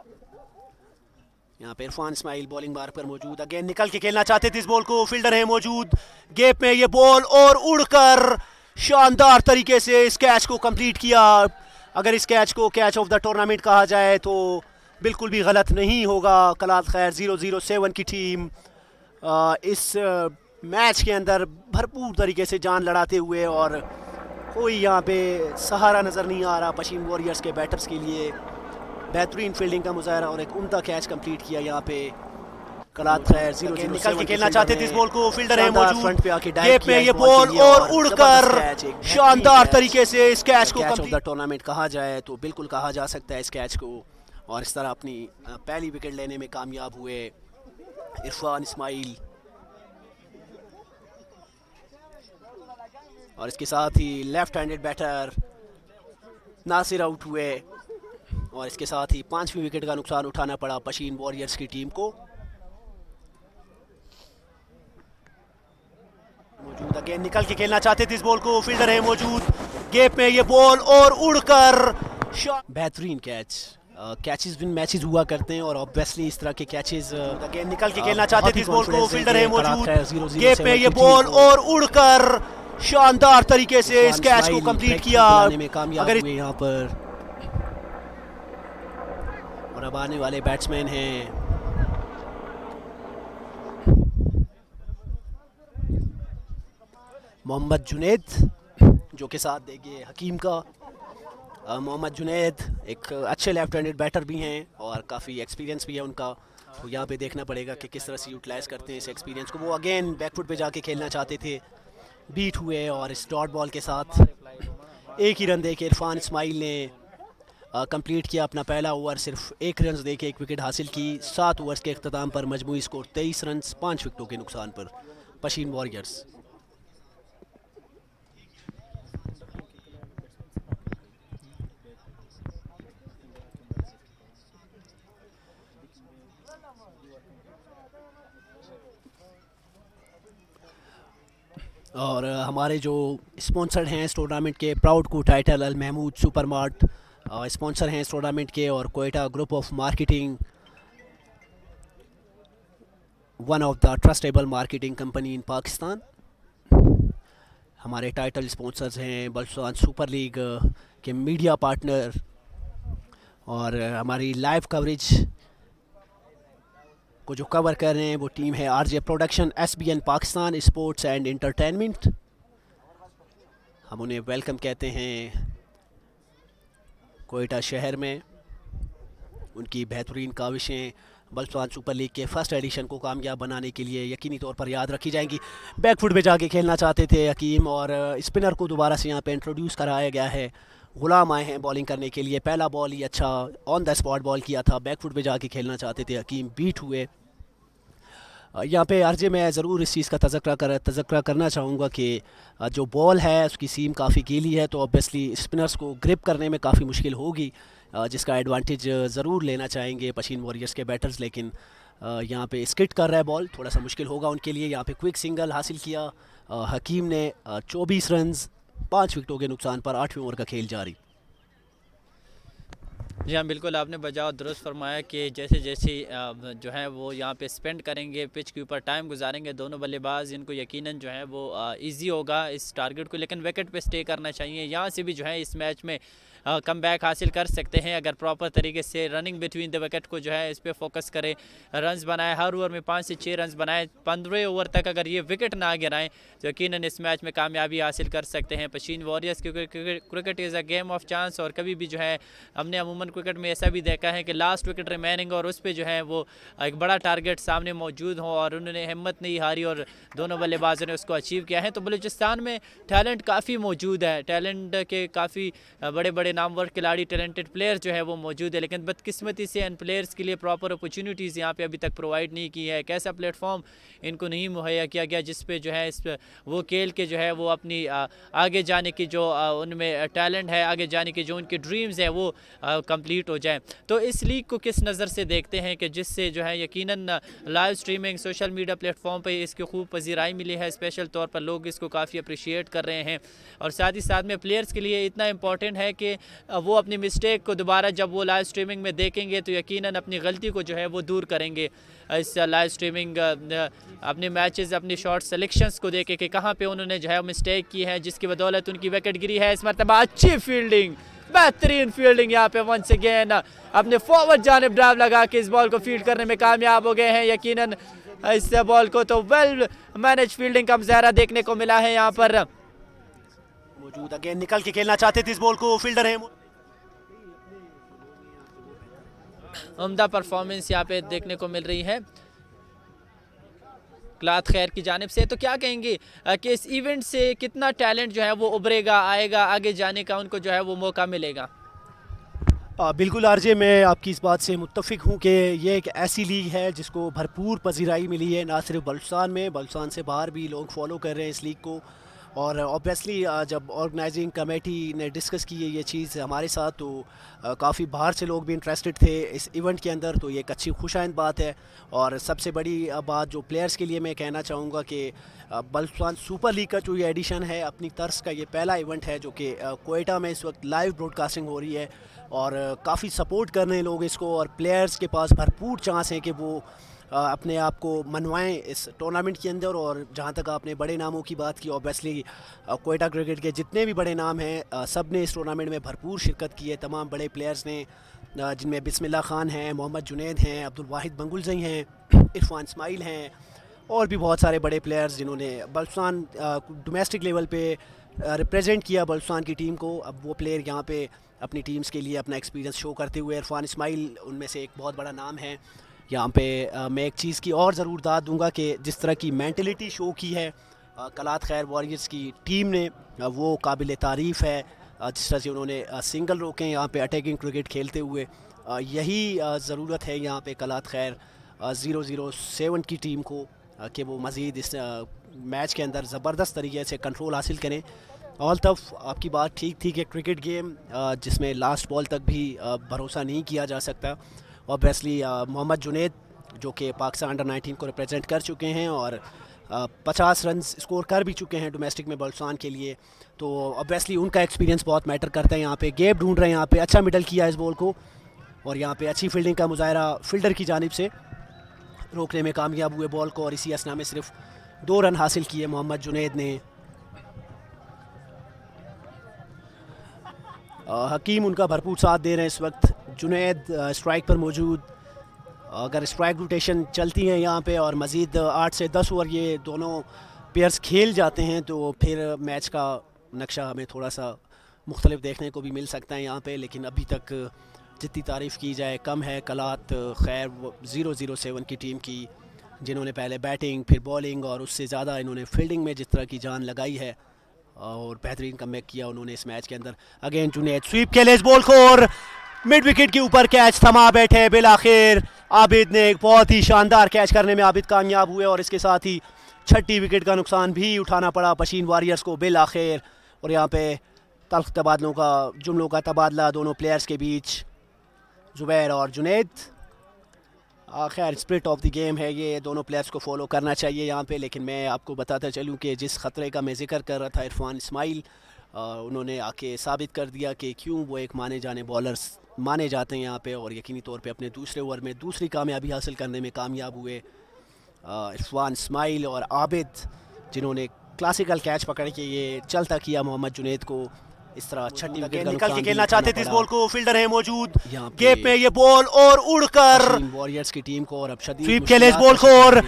यहाँ पे इरफान इस्माइल बॉलिंग मार्क पर मौजूद, अगेन निकल के खेलना चाहते थे इस बॉल को, फील्डर है मौजूद गैप में, ये बॉल और उड़कर शानदार तरीके से इस कैच को कंप्लीट किया। अगर इस कैच को कैच ऑफ द टूर्नामेंट कहा जाए तो बिल्कुल भी गलत नहीं होगा। कलात खैर 007 की टीम इस मैच के अंदर भरपूर तरीके से जान लड़ाते हुए, और कोई यहाँ पे सहारा नज़र नहीं आ रहा पशीन वॉरियर्स के बैटर्स के लिए। बेहतरीन फील्डिंग का मुजाहरा और एक उम्दा कैच कंप्लीट किया यहाँ पे कलात खैर। 007 निकल के खेलना चाहते थे इस बॉल को, फील्डर है मौजूद फ्रंट पे आके डाइव किया ये बॉल और उड़कर शानदार तरीके से इस कैच को कैच ऑफ द टूर्नामेंट कहा जाए तो बिल्कुल कहा जा सकता है इस कैच को। और इस तरह अपनी पहली विकेट लेने में कामयाब हुए इरफान इस्माइल। और इसके साथ ही left handed batter Nasir out हुए और इसके साथ ही 5वीं विकेट का नुकसान उठाना पड़ा पशीन वॉरियर्स की टीम को। मौजूद अगेन निकल के खेलना चाहते थे इस बॉल को, फील्डर है मौजूद गैप में, ये बॉल और उड़कर बेहतरीन कैच। कैचेस विन मैचेस हुआ करते हैं और ऑब्वियसली इस तरह के कैचेस अगेन निकल के खेलना चाहते थे इस बॉल को, फील्डर है मौजूद गैप में, ये बॉल और उड़कर शानदार तरीके से इस कैच को कंप्लीट किया। अगर यहाँ पर और अब आने वाले बैट्समैन हैं मोहम्मद जुनैद, जो के साथ देंगे हकीम का। मोहम्मद जुनैद एक अच्छे लेफ्ट हैंडेड बैटर भी हैं और काफ़ी एक्सपीरियंस भी है उनका, तो यहाँ पे देखना पड़ेगा कि किस तरह से यूटिलाइज़ करते हैं इस एक्सपीरियंस को। वो अगेन बैकफुट पे जाके खेलना चाहते थे, बीट हुए और इस डॉट बॉल के साथ एक ही रन देके इरफान इस्माइल ने कंप्लीट किया अपना पहला ओवर, सिर्फ एक रन देके एक विकेट हासिल की। 7 ओवर्स के अख्ताम पर मजमूई स्कोर 23 रन 5 विकेटों के नुकसान पर पशीन वॉरियर्स। और हमारे जो स्पॉन्सर्ड हैं इस टूर्नामेंट के, प्राउड को टाइटल अल महमूद सुपर मार्ट स्पॉन्सर हैं इस टूर्नामेंट के, और Quetta group of marketing, one of the trustable marketing company in Pakistan. हमारे टाइटल स्पॉन्सर्स हैं बलुचिस्तान सुपर लीग के मीडिया पार्टनर, और हमारी लाइव कवरेज को जो कवर कर रहे हैं वो टीम है RJ production, SBN Pakistan sports and entertainment. हम उन्हें वेलकम कहते हैं कोयटा शहर में। उनकी बेहतरीन काविशें बलुचिस्तान सुपर लीग के फर्स्ट एडिशन को कामयाब बनाने के लिए यकीनी तौर पर याद रखी जाएंगी। बैकफुट पे जाके खेलना चाहते थे हकीम, और स्पिनर को दोबारा से यहाँ पे इंट्रोड्यूस कराया गया है। गुलाम आए हैं बॉलिंग करने के लिए, पहला बॉल ही अच्छा ऑन द स्पॉट बॉल किया था, बैकफुट पे जाके खेलना चाहते थे हकीम, बीट हुए। यहाँ पे आरजे मैं ज़रूर इस चीज़ का तज़क्रा करना चाहूँगा कि जो बॉल है उसकी सीम काफ़ी गीली है, तो ऑब्वियसली स्पिनर्स को ग्रिप करने में काफ़ी मुश्किल होगी, जिसका एडवांटेज ज़रूर लेना चाहेंगे पशीन वॉरियर्स के बैटर्स। लेकिन यहाँ पे स्किट कर रहा है बॉल, थोड़ा सा मुश्किल होगा उनके लिए। यहाँ पे क्विक सिंगल हासिल किया हकीम ने, 24 रन 5 विकेटों के नुकसान पर 8वें ओवर का खेल जारी। जी हाँ, बिल्कुल आपने बजाओ दुरुस्त फरमाया कि जैसे जैसे जो है वो यहाँ पे स्पेंड करेंगे, पिच के ऊपर टाइम गुजारेंगे दोनों बल्लेबाज, इनको यकीनन जो है वो इजी होगा इस टारगेट को, लेकिन विकेट पे स्टे करना चाहिए। यहाँ से भी जो है इस मैच में कम बैक हासिल कर सकते हैं अगर प्रॉपर तरीके से रनिंग बिटवीन द विकेट को जो है इस पर फोकस करें, रन्स बनाए, हर ओवर में 5 से 6 रन्स बनाए, 15 ओवर तक अगर ये विकेट ना गिराएं तो यकीनन इस मैच में कामयाबी हासिल कर सकते हैं पशीन वॉरियर्स, क्योंकि cricket is a game of chance. और कभी भी जो है हमने अमूमन क्रिकेट में ऐसा भी देखा है कि लास्ट विकेट रिमेनिंग और उस पर जो है वो एक बड़ा टारगेट सामने मौजूद हो और उन्होंने हिम्मत नहीं हारी और दोनों बल्लेबाजों ने उसको अचीव किया है। तो बलूचिस्तान में टैलेंट काफ़ी मौजूद है, टैलेंट के काफ़ी बड़े बड़े नामवर खिलाड़ी, टैलेंटेड प्लेयर जो है वो मौजूद है, लेकिन बदकिस्मती से इन प्लेयर्स के लिए प्रॉपर अपॉर्चुनिटीज़ यहाँ पे अभी तक प्रोवाइड नहीं की है। एक ऐसा प्लेटफॉर्म इनको नहीं मुहैया किया गया जिस पे जो है इस वो खेल के जो है वो अपनी आगे जाने की जो उनमें टैलेंट है, आगे जाने की जो उनके ड्रीम्स है वो कंप्लीट हो जाए। तो इस लीग को किस नज़र से देखते हैं कि जिससे जो है यकीनन live streaming social media platform पे इसकी खूब पजीराई मिली है, स्पेशल तौर पर लोग इसको काफ़ी अप्रिशिएट कर रहे हैं, और साथ ही साथ में प्लेयर्स के लिए इतना इंपॉर्टेंट है कि वो अपनी मिस्टेक को दोबारा जब वो लाइव स्ट्रीमिंग में देखेंगे तो यकीनन अपनी गलती को जो है वो दूर करेंगे। इस लाइव स्ट्रीमिंग अपने मैचेस, अपनी शॉट सिलेक्शंस को देखे कि कहाँ पे उन्होंने जो है मिस्टेक की है जिसकी बदौलत उनकी विकेट गिरी है। इस मरतबा अच्छी फील्डिंग, बेहतरीन फील्डिंग यहाँ पे वंस अगेन अपने फॉरवर्ड जानिब ड्राइव लगा के इस बॉल को फील्ड करने में कामयाब हो गए हैं। यकीनन इस बॉल को तो वेल मैनेज फील्डिंग का मुजाहरा देखने को मिला है यहाँ पर मौजूद। अगेन निकल के खेलना चाहते थे इस बॉल को, फील्डर है उम्दा परफॉर्मेंस यहाँ पे देखने को मिल रही है क्लात खैर की जानिब से। तो क्या कहेंगे कि इस इवेंट से कितना टैलेंट जो है वो उभरेगा, आएगा, आगे जाने का उनको जो है वो मौका मिलेगा? बिल्कुल आरजे, मैं आपकी इस बात से मुत्तफिक हूँ कि ये एक ऐसी लीग है जिसको भरपूर पजीराई मिली है, ना सिर्फ बलुचिस्तान में, बलुचिस्तान से बाहर भी लोग फॉलो कर रहे हैं इस लीग को। और ऑब्वियसली जब ऑर्गेनाइजिंग कमेटी ने डिस्कस की है ये चीज़ हमारे साथ, तो काफ़ी बाहर से लोग भी इंटरेस्टेड थे इस इवेंट के अंदर, तो ये एक अच्छी खुशाइंद बात है। और सबसे बड़ी बात जो प्लेयर्स के लिए मैं कहना चाहूँगा कि बलुचिस्तान सुपर लीग का जो ये एडिशन है, अपनी तर्ज का ये पहला इवेंट है जो कि कोयटा में इस वक्त लाइव ब्रॉडकास्टिंग हो रही है, और काफ़ी सपोर्ट कर रहे हैं लोग इसको, और प्लेयर्स के पास भरपूर चांस है कि वो अपने आप को मनवाएं इस टूर्नामेंट के अंदर। और जहां तक आपने बड़े नामों की बात की, ऑब्वियसली कोयटा क्रिकेट के जितने भी बड़े नाम हैं सब ने इस टूर्नामेंट में भरपूर शिरकत की है, तमाम बड़े प्लेयर्स ने, जिनमें बिस्मिल्लाह खान हैं, मोहम्मद जुनैद हैं, अब्दुल वाहिद बंगुलजई हैं, इरफान इस्माइल हैं, और भी बहुत सारे बड़े प्लेयर्स जिन्होंने बलुचिस्तान डोमेस्टिक लेवल पे रिप्रेजेंट किया बलुचिस्तान की टीम को। अब वो प्लेयर यहाँ पे अपनी टीम्स के लिए अपना एक्सपीरियंस शो करते हुए, इरफान इस्माइल उनमें से एक बहुत बड़ा नाम है। यहाँ पे मैं एक चीज़ की और ज़रूर दाद दूंगा कि जिस तरह की मेंटलिटी शो की है क्लात खैर वॉरियर्स की टीम ने, वो काबिल तारीफ़ है। जिस तरह से उन्होंने सिंगल रोके यहाँ पे अटैकिंग क्रिकेट खेलते हुए, यही ज़रूरत है यहाँ पे कलात खैर 007 की टीम को कि वो मज़ीद इस मैच के अंदर ज़बरदस्त तरीके से कंट्रोल हासिल करें। ऑल तफ आपकी बात ठीक थी कि क्रिकेट गेम जिसमें लास्ट बॉल तक भी भरोसा नहीं किया जा सकता। ऑब्वियसली मोहम्मद जुनैद जो कि पाकिस्तान अंडर 19 को रिप्रेजेंट कर चुके हैं और 50 रन स्कोर कर भी चुके हैं डोमेस्टिक में बलुचिस्तान के लिए, तो ऑब्वियसली उनका एक्सपीरियंस बहुत मैटर करता है। यहाँ पे गैप ढूंढ रहे हैं, यहाँ पे अच्छा मिडल किया इस बॉल को और यहाँ पे अच्छी फील्डिंग का मुजाहरा फील्डर की जानिब से, रोकने में कामयाब हुए बॉल को और इसी असना में सिर्फ 2 रन हासिल किए मोहम्मद जुनैद ने। हकीम उनका भरपूर साथ दे रहे हैं इस वक्त। जुनैद स्ट्राइक पर मौजूद, अगर स्ट्राइक रोटेशन चलती हैं यहाँ पे और मज़ीद 8 से 10 ओवर ये दोनों पेयर्स खेल जाते हैं तो फिर मैच का नक्शा हमें थोड़ा सा मुख्तलिफ देखने को भी मिल सकता है यहाँ पे। लेकिन अभी तक जितनी तारीफ़ की जाए कम है। कलात खैर 007 की टीम की, जिन्होंने पहले बैटिंग फिर बॉलिंग और उससे ज़्यादा इन्होंने फील्डिंग में जिस तरह की जान लगाई है और बेहतरीन कमबैक किया उन्होंने इस मैच के अंदर। अगेन जुनैद स्वीप के लिए इस बॉल को और मिड विकेट के ऊपर कैच थमा बैठे। बिल आखिर आबिद ने एक बहुत ही शानदार कैच करने में आबिद कामयाब हुए और इसके साथ ही 6ठी विकेट का नुकसान भी उठाना पड़ा पशीन वॉरियर्स को बिल आखिर। और यहाँ पे तल्ख तबादलों का जुमलों का तबादला दोनों प्लेयर्स के बीच, जुबैर और जुनैद। खैर स्पिरिट ऑफ द गेम है ये, दोनों प्लेयर्स को फॉलो करना चाहिए यहाँ पे। लेकिन मैं आपको बताता चलूँ कि जिस ख़तरे का मैं जिक्र कर रहा था इरफान इस्माइल, उन्होंने आके साबित कर दिया कि क्यों वो एक माने जाने बॉलर्स माने जाते हैं यहाँ पे और यकीनी तौर पे अपने दूसरे ओवर में दूसरी कामयाबी हासिल करने में कामयाब हुए। इरफान इस्माइल और आबिद जिन्होंने क्लासिकल कैच पकड़ के ये चलता किया मोहम्मद जुनैद को। इस तरह 6ठी विकेट निकल के खेलना चाहते थे इस बॉल को, फील्डर है मौजूद गेप में, ये बॉल और उड़कर वॉरियर्स की टीम को और अब स्वीप के लिए इस बॉल को और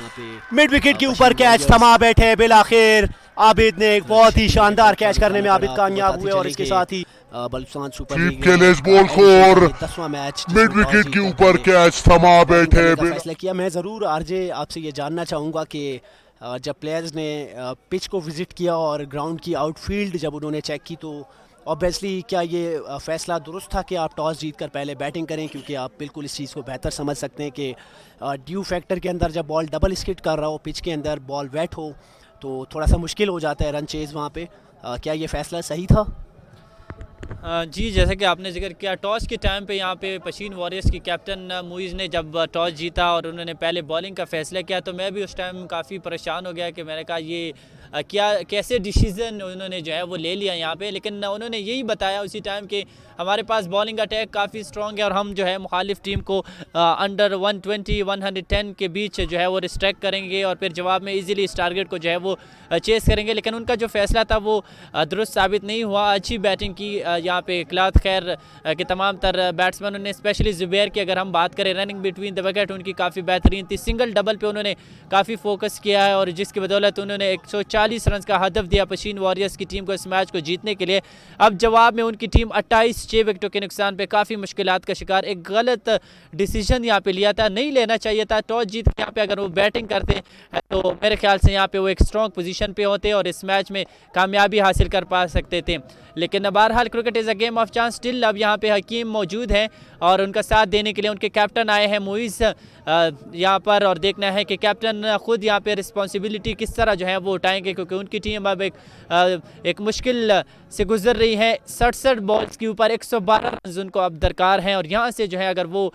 मिड विकेट के ऊपर कैच थमा बैठे। बिल आखिर आबिद ने एक बहुत ही शानदार कैच करने में आबिद कामयाब हुए और इसके साथ ही बलुचिस्तान सुपर लीग के लिए इस बॉल को और 10वां मैच मिड विकेट के ऊपर कैच थमा बैठे। फैसला किया। मैं ज़रूर आरजे आपसे ये जानना चाहूँगा कि जब प्लेयर्स ने पिच को विजिट किया और ग्राउंड की आउटफील्ड जब उन्होंने चेक की तो ऑब्वियसली क्या ये फ़ैसला दुरुस्त था कि आप टॉस जीत कर पहले बैटिंग करें, क्योंकि आप बिल्कुल इस चीज़ को बेहतर समझ सकते हैं कि ड्यू फैक्टर के अंदर जब बॉल डबल स्किट कर रहा हो, पिच के अंदर बॉल वेट हो तो थोड़ा सा मुश्किल हो जाता है रन चेज़ वहाँ पे। क्या ये फ़ैसला सही था? जी, जैसे कि आपने जिक्र किया टॉस के टाइम पे यहाँ पे पशीन वॉरियर्स की कैप्टन मुइज़ ने जब टॉस जीता और उन्होंने पहले बॉलिंग का फ़ैसला किया तो मैं भी उस टाइम काफ़ी परेशान हो गया कि मैंने कहा ये क्या कैसे डिसीज़न उन्होंने जो है वो ले लिया यहाँ पे। लेकिन उन्होंने यही बताया उसी टाइम कि हमारे पास बॉलिंग अटैक काफ़ी स्ट्रॉन्ग है और हम जो है मुखालिफ टीम को अंडर 120 110 के बीच जो है वो रिस्ट्रैक्ट करेंगे और फिर जवाब में इजीली इस टारगेट को जो है वो चेस करेंगे। लेकिन उनका जो फैसला था वो दुरुस्त साबित नहीं हुआ। अच्छी बैटिंग की यहाँ पे कलात खैर के तमाम तर बैट्समैनों ने, स्पेशली जुबैर की अगर हम बात करें रनिंग बिटवीन द विकेट उनकी काफ़ी बेहतरीन थी। सिंगल डबल पे उन्होंने काफ़ी फोकस किया है और जिसकी बदौलत उन्होंने 140 रन का हदफ दिया पशीन वॉरियर्स की टीम को इस मैच को जीतने के लिए। अब जवाब में उनकी टीम 6 विकेटों के नुकसान पे काफ़ी मुश्किलात का शिकार, एक गलत डिसीजन यहाँ पे लिया था, नहीं लेना चाहिए था। टॉस जीत के यहाँ पे अगर वो बैटिंग करते तो मेरे ख्याल से यहाँ पे वो एक स्ट्रॉन्ग पोजीशन पे होते और इस मैच में कामयाबी हासिल कर पा सकते थे। लेकिन बहरहाल cricket is a game of chance. Still अब यहाँ पे हकीम मौजूद हैं और उनका साथ देने के लिए उनके कैप्टन आए हैं मुइज़ यहाँ पर, और देखना है कि कैप्टन खुद यहाँ पे रिस्पॉन्सिबिलिटी किस तरह जो है वो उठाएंगे, क्योंकि उनकी टीम अब एक मुश्किल से गुजर रही है। 67 बॉल्स के ऊपर 112 रन उनको अब दरकार हैं और यहाँ से जो है अगर वो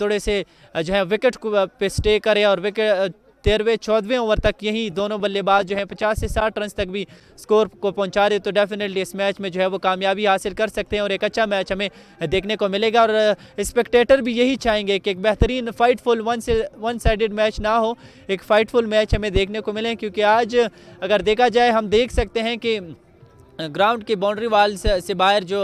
थोड़े से जो है विकेट को पे स्टे करे और विकेट 13वें 14वें ओवर तक यही दोनों बल्लेबाज जो है 50 से 60 रन तक भी स्कोर को पहुंचा दे तो डेफिनेटली इस मैच में जो है वो कामयाबी हासिल कर सकते हैं और एक अच्छा मैच हमें देखने को मिलेगा। और स्पेक्टेटर भी यही चाहेंगे कि एक बेहतरीन फाइटफुल वन साइडेड मैच ना हो, एक फाइटफुल मैच हमें देखने को मिले, क्योंकि आज अगर देखा जाए हम देख सकते हैं कि ग्राउंड की बाउंड्री वाल से बाहर जो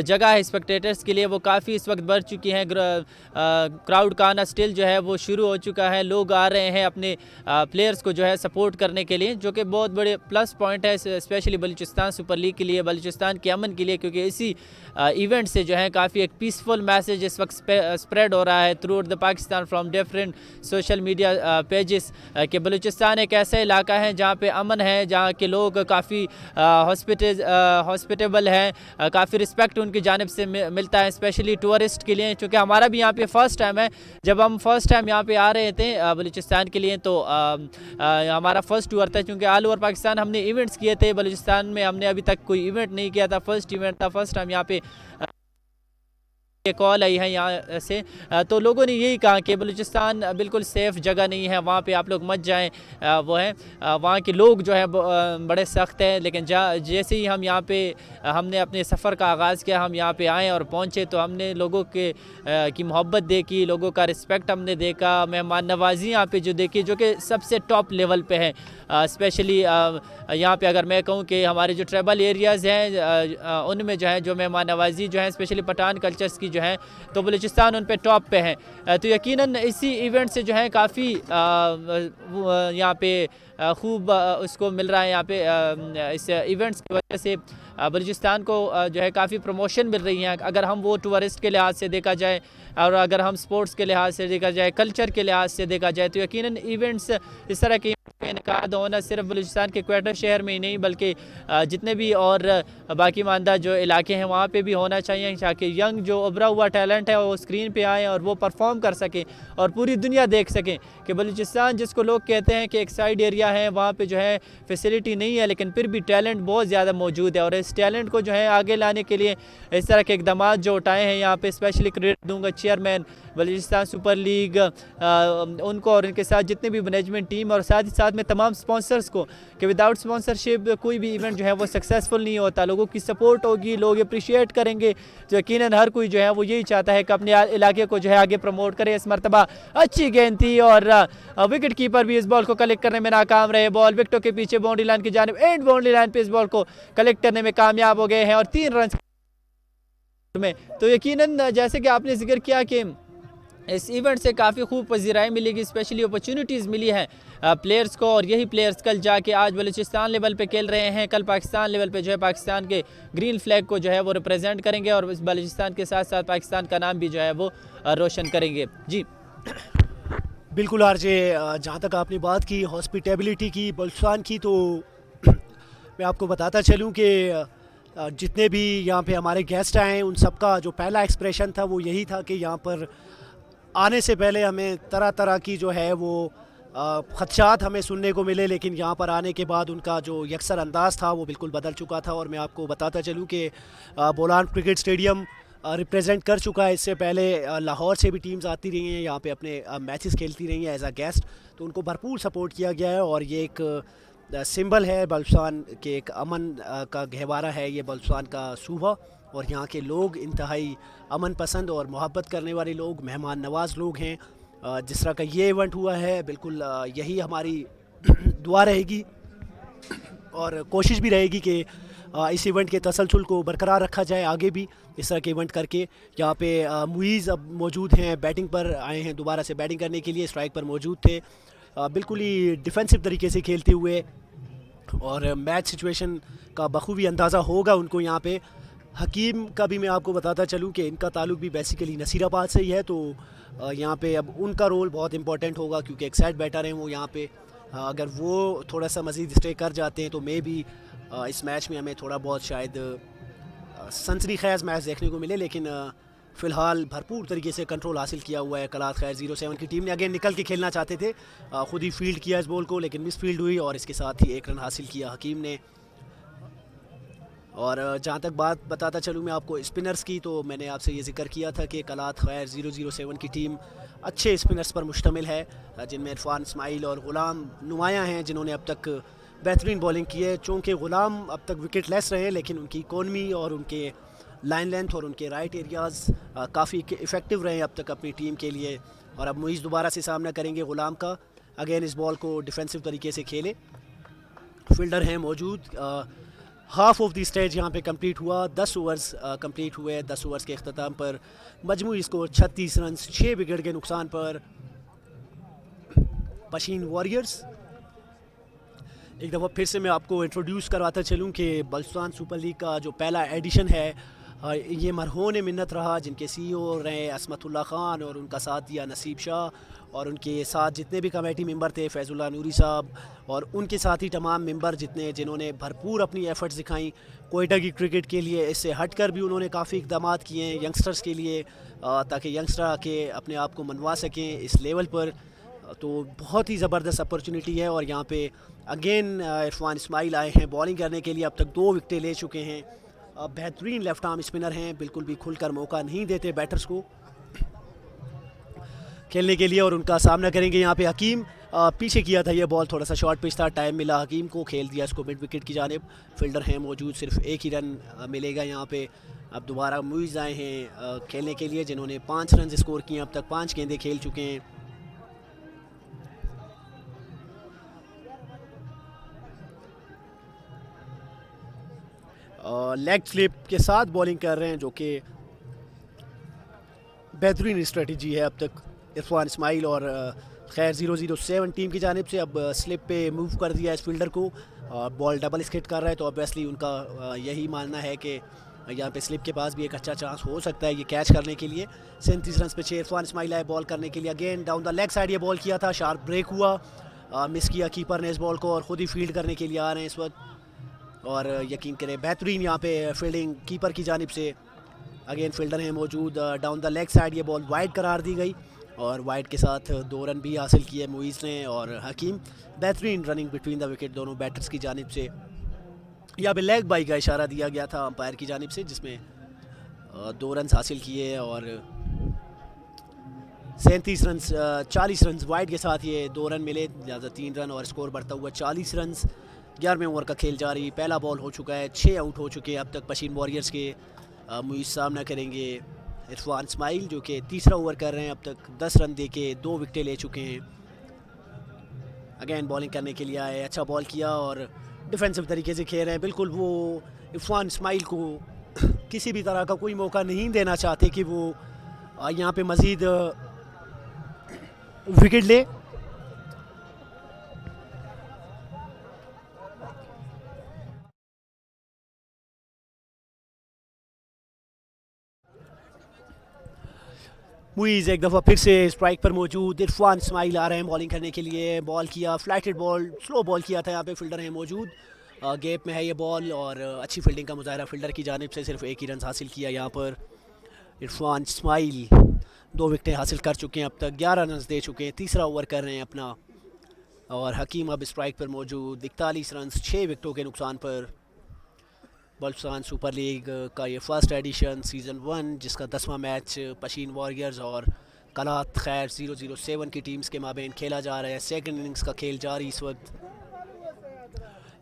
जगह है स्पेक्टेटर्स के लिए वो काफ़ी इस वक्त बढ़ चुकी हैं। क्राउड का आना स्टिल जो है वो शुरू हो चुका है, लोग आ रहे हैं अपने प्लेयर्स को जो है सपोर्ट करने के लिए, जो कि बहुत बड़े प्लस पॉइंट है स्पेशली बलूचिस्तान सुपर लीग के लिए, बलूचिस्तान के अमन के लिए, क्योंकि इसी इवेंट से जो है काफ़ी एक पीसफुल मैसेज इस वक्त स्प्रेड हो रहा है through out the Pakistan from different social media pages कि बलूचिस्तान एक ऐसा इलाका है जहाँ पे अमन है, जहाँ के लोग काफ़ी हॉस्पिटल बड़े हॉस्पिटेबल हैं, काफ़ी रिस्पेक्ट उनकी जानिब से मिलता है, स्पेशली टूरिस्ट के लिए, क्योंकि हमारा भी यहाँ पे फ़र्स्ट टाइम है। जब हम फर्स्ट टाइम यहाँ पे आ रहे थे बलूचिस्तान के लिए, तो हमारा फर्स्ट टूर था, क्योंकि ऑल ओवर पाकिस्तान हमने इवेंट्स किए थे, बलूचिस्तान में हमने अभी तक कोई इवेंट नहीं किया था, फर्स्ट इवेंट था, फर्स्ट टाइम यहाँ पे कॉल आई है यहाँ से। तो लोगों ने यही कहा कि बलूचिस्तान बिल्कुल सेफ़ जगह नहीं है, वहाँ पे आप लोग मत जाएं। वो है वहाँ के लोग जो है बड़े सख्त हैं, लेकिन जैसे ही हम यहाँ पे हमने अपने सफ़र का आगाज़ किया, हम यहाँ पे आए और पहुँचे, तो हमने लोगों के की मोहब्बत देखी, लोगों का रिस्पेक्ट हमने देखा, मेहमान नवाजी यहाँ पे जो देखी, जो कि सबसे टॉप लेवल पे है। स्पेशली यहाँ पे अगर मैं कहूँ कि हमारे जो ट्राइबल एरियाज़ हैं उनमें जो है जो मेहमान नवाजी जो है, स्पेशली पठान कल्चर्स की जो है, तो बलूचिस्तान उन पे टॉप पे है। तो यकीनन इसी इवेंट से जो है काफ़ी यहाँ पे खूब उसको मिल रहा है, यहाँ पे इस इवेंट्स की वजह से बलूचिस्तान को जो है काफ़ी प्रमोशन मिल रही है। अगर हम वो टूरिस्ट के लिहाज से देखा जाए, और अगर हम स्पोर्ट्स के लिहाज से देखा जाए, कल्चर के लिहाज से देखा जाए, तो यकीनन इवेंट्स इस तरह के इनकाद होना सिर्फ बलूचिस्तान के क्वेटा शहर में ही नहीं, बल्कि जितने भी और बाकी मानदा जो इलाके हैं वहाँ पे भी होना चाहिए, ताकि यंग जो उभरा हुआ टैलेंट है वो स्क्रीन पे आए और वो परफॉर्म कर सकें और पूरी दुनिया देख सकें कि बलूचिस्तान, जिसको लोग कहते हैं कि एक साइड एरिया है, वहाँ पे जो है फैसिलिटी नहीं है, लेकिन फिर भी टैलेंट बहुत ज़्यादा मौजूद है। और इस टैलेंट को जो है आगे लाने के लिए इस तरह के इकदाम जो उठाए हैं, यहाँ पे स्पेशली क्रेडिट दूँगा चेयरमैन बलूचिस्तान सुपर लीग उनको और उनके साथ जितने भी मैनेजमेंट टीम और साथ ही साथ में तमाम स्पॉन्सर्स को, कि विदाउट स्पॉन्सरशिप कोई भी इवेंट जो है वो सक्सेसफुल नहीं होता। लोगों की सपोर्ट होगी, लोग अप्रिशिएट करेंगे, तो यकीनन हर कोई जो है वो यही चाहता है कि अपने इलाके को जो है आगे प्रमोट करे। इस मरतबा अच्छी गेंद थी और विकेट कीपर भी इस बॉल को कलेक्ट करने में नाकाम रहे। बॉल विकेटों के पीछे बाउंड्री लाइन की जानिब, एंड बाउंड्री लाइन पे इस बॉल को कलेक्ट करने में कामयाब हो गए हैं और 3 रन में। तो यकीनन जैसे कि आपने जिक्र किया कि इस इवेंट से काफ़ी खूब पजीराई मिलेगी, स्पेशली अपॉर्चुनिटीज़ मिली है प्लेयर्स को, और यही प्लेयर्स कल जाके आज बलूचिस्तान लेवल पे खेल रहे हैं, कल पाकिस्तान लेवल पे जो है पाकिस्तान के ग्रीन फ्लैग को जो है वो रिप्रेजेंट करेंगे और इस बलूचिस्तान के साथ साथ पाकिस्तान का नाम भी जो है वो रोशन करेंगे। जी बिल्कुल आरजे, जहाँ तक आपने बात की हॉस्पिटेबिलिटी की बलूचिस्तान की, तो मैं आपको बताता चलूँ कि जितने भी यहाँ पे हमारे गेस्ट आए उन सबका जो पहला एक्सप्रेशन था वो यही था कि यहाँ पर आने से पहले हमें तरह तरह की जो है वो खदशात हमें सुनने को मिले, लेकिन यहाँ पर आने के बाद उनका जो यकसर अंदाज़ था वो बिल्कुल बदल चुका था। और मैं आपको बताता चलूँ कि बोलान क्रिकेट स्टेडियम रिप्रेजेंट कर चुका है। इससे पहले लाहौर से भी टीम्स आती रही हैं, यहाँ पे अपने मैचेस खेलती रही हैं एज अ गेस्ट, तो उनको भरपूर सपोर्ट किया गया है। और ये एक सिंबल है बलूचिस्तान के, एक अमन का गहवारा है ये बलूचिस्तान का सूबा, और यहाँ के लोग इंतहाई अमन पसंद और मोहब्बत करने वाले लोग, मेहमान नवाज लोग हैं। जिस तरह का ये इवेंट हुआ है, बिल्कुल यही हमारी दुआ रहेगी और कोशिश भी रहेगी कि इस इवेंट के तसलसल को बरकरार रखा जाए आगे भी इस तरह के इवेंट करके। यहाँ पे मुईज़ अब मौजूद हैं, बैटिंग पर आए हैं, दोबारा से बैटिंग करने के लिए स्ट्राइक पर मौजूद थे, बिल्कुल ही डिफेंसिव तरीके से खेलते हुए, और मैच सिचुएशन का बखूबी अंदाज़ा होगा उनको यहाँ पे। हकीम का भी मैं आपको बताता चलूँ कि इनका ताल्लुक भी बेसिकली नसीराबाद से ही है, तो यहाँ पे अब उनका रोल बहुत इंपॉर्टेंट होगा, क्योंकि एक साइड बैटर हैं वो यहाँ पे। अगर वो थोड़ा सा मज़ीद स्टे कर जाते हैं तो मे भी इस मैच में हमें थोड़ा बहुत शायद सनसनी खैज़ मैच देखने को मिले, लेकिन फ़िलहाल भरपूर तरीके से कंट्रोल हासिल किया हुआ है कलात खैर 07 की टीम ने। अगेन निकल के खेलना चाहते थे, ख़ुद ही फील्ड किया इस बॉल को, लेकिन मिस फील्ड हुई और इसके साथ ही 1 रन हासिल किया हकीम ने। और जहाँ तक बात बताता चलूँ मैं आपको स्पिनर्स की, तो मैंने आपसे ये जिक्र किया था कि कलात खैर 007 की टीम अच्छे स्पिनर्स पर मुश्तमिल है, जिनमें इरफान इस्माइल और ग़ुलाम नुमायाँ हैं, जिन्होंने अब तक बेहतरीन बॉलिंग की है। चूँकि ग़ुलाम अब तक विकेट लेस रहे, लेकिन उनकी इकोनमी और उनके लाइन लेंथ और उनके राइट एरियाज़ काफ़ी इफ़ेक्टिव रहे अब तक अपनी टीम के लिए। और अब मुईज़ दोबारा से सामना करेंगे ग़ुलाम का, अगेन इस बॉल को डिफेंसिव तरीके से खेले, फील्डर हैं मौजूद। हाफ ऑफ द स्टेज यहाँ पे कंप्लीट हुआ, 10 ओवर्स कंप्लीट हुए। 10 ओवर्स के अख्ताम पर मजमूई स्कोर 36 रन 6 विकेट के नुकसान पर पशीन वॉरियर्स। एक दफ़ा फिर से मैं आपको इंट्रोड्यूस करवाता चलूँ कि बलूचिस्तान सुपर लीग का जो पहला एडिशन है ये मरहून मिन्नत रहा, जिनके CEO रहे असमतुल्ला ख़ान और उनका साथ दिया नसीब शाह, और उनके साथ जितने भी कमेटी मेंबर थे फैज़ुल्लाह नूरी साहब, और उनके साथ ही तमाम मेंबर जिन्होंने भरपूर अपनी एफ़र्ट्स दिखाई कोयटा की क्रिकेट के लिए। इससे हटकर भी उन्होंने काफ़ी इक़दाम किए हैं यंगस्टर्स के लिए, ताकि यंगस्टर आके अपने आप को मनवा सकें इस लेवल पर। तो बहुत ही ज़बरदस्त अपॉर्चुनिटी है। और यहाँ पे अगेन इरफान इस्माइल आए हैं बॉलिंग करने के लिए, अब तक 2 विकेटें ले चुके हैं। बेहतरीन लेफ्ट आर्म स्पिनर हैं, बिल्कुल भी खुलकर मौका नहीं देते बैटर्स को खेलने के लिए। और उनका सामना करेंगे यहाँ पे हकीम। पीछे किया था ये बॉल, थोड़ा सा शॉर्ट पिच था, टाइम मिला हकीम को, खेल दिया इसको मिड विकेट की जानिब। फील्डर हैं मौजूद, सिर्फ एक ही रन मिलेगा यहाँ पे। अब दोबारा मुइज़ आए हैं खेलने के लिए, जिन्होंने 5 रन स्कोर किए, अब तक 5 गेंदें खेल चुके हैं। लेग स्लिप के साथ बॉलिंग कर रहे हैं, जो कि बेहतरीन स्ट्रेटजी है अब तक इरफान इस्माइल। और खैर 007 टीम की जानिब से अब स्लिप पे मूव कर दिया इस फील्डर को। बॉल डबल स्किट कर रहा है, तो ऑब्वियसली उनका यही मानना है कि यहाँ पे स्लिप के पास भी एक अच्छा चांस हो सकता है ये कैच करने के लिए। 37 रन पे 6 इरफान इस्माइल आए बॉल करने के लिए। Again down the leg side ये बॉल किया था, शार्प ब्रेक हुआ, मिस किया कीपर ने इस बॉल को, और ख़ुद ही फील्ड करने के लिए आ रहे हैं इस वक्त। और यकीन करें बेहतरीन यहाँ पे फील्डिंग कीपर की जानिब से। अगेन फील्डर हैं मौजूद, डाउन द लेग साइड ये बॉल वाइड करार दी गई, और वाइड के साथ 2 रन भी हासिल किए मुइज़ ने और हकीम। बेहतरीन रनिंग बिटवीन द विकेट दोनों बैटर्स की जानिब से। यहाँ पे लेग बाई का इशारा दिया गया था अंपायर की जानिब से, जिसमें 2 रन हासिल किए, और 37 रन 40 रन वाइड के साथ ये 2 रन मिले, लिहाजा 3 रन, और स्कोर बढ़ता हुआ 40 रन। 11वें ओवर का खेल जारी, पहला बॉल हो चुका है, 6 आउट हो चुके हैं अब तक पशीन वॉरियर्स के। मुइज़ सामना करेंगे इरफान इस्माइल, जो कि तीसरा ओवर कर रहे हैं, अब तक 10 रन दे के 2 विकेटें ले चुके हैं। अगेन बॉलिंग करने के लिए आए, अच्छा बॉल किया और डिफेंसिव तरीके से खेल रहे हैं। बिल्कुल वो इरफान इस्माइल को किसी भी तरह का कोई मौका नहीं देना चाहते कि वो यहाँ पे मज़ीद विकेट ले। मुइज़ एक दफ़ा फिर से स्ट्राइक पर मौजूद, इरफान इस्माइल आ रहे हैं बॉलिंग करने के लिए। बॉल किया, फ्लाइटेड बॉल, स्लो बॉल किया था, यहाँ पे फील्डर हैं मौजूद, गैप में है ये बॉल, और अच्छी फील्डिंग का मुजाहरा फील्डर की जानिब से। सिर्फ 1 ही रन हासिल किया यहाँ पर इरफान इस्माइल। 2 विकेटें हासिल कर चुके हैं, अब तक 11 रन दे चुके हैं, तीसरा ओवर कर रहे हैं अपना। और हकीम अब स्ट्राइक पर मौजूद, 41 रन 6 विकेटों के नुकसान पर। बल्फसान सुपर लीग का ये फर्स्ट एडिशन सीज़न 1, जिसका 10वां मैच पशीन वॉरियर्स और कलात खैर 007 की टीम्स के माबेन खेला जा रहा है। सेकंड इनिंग्स का खेल जारी इस वक्त।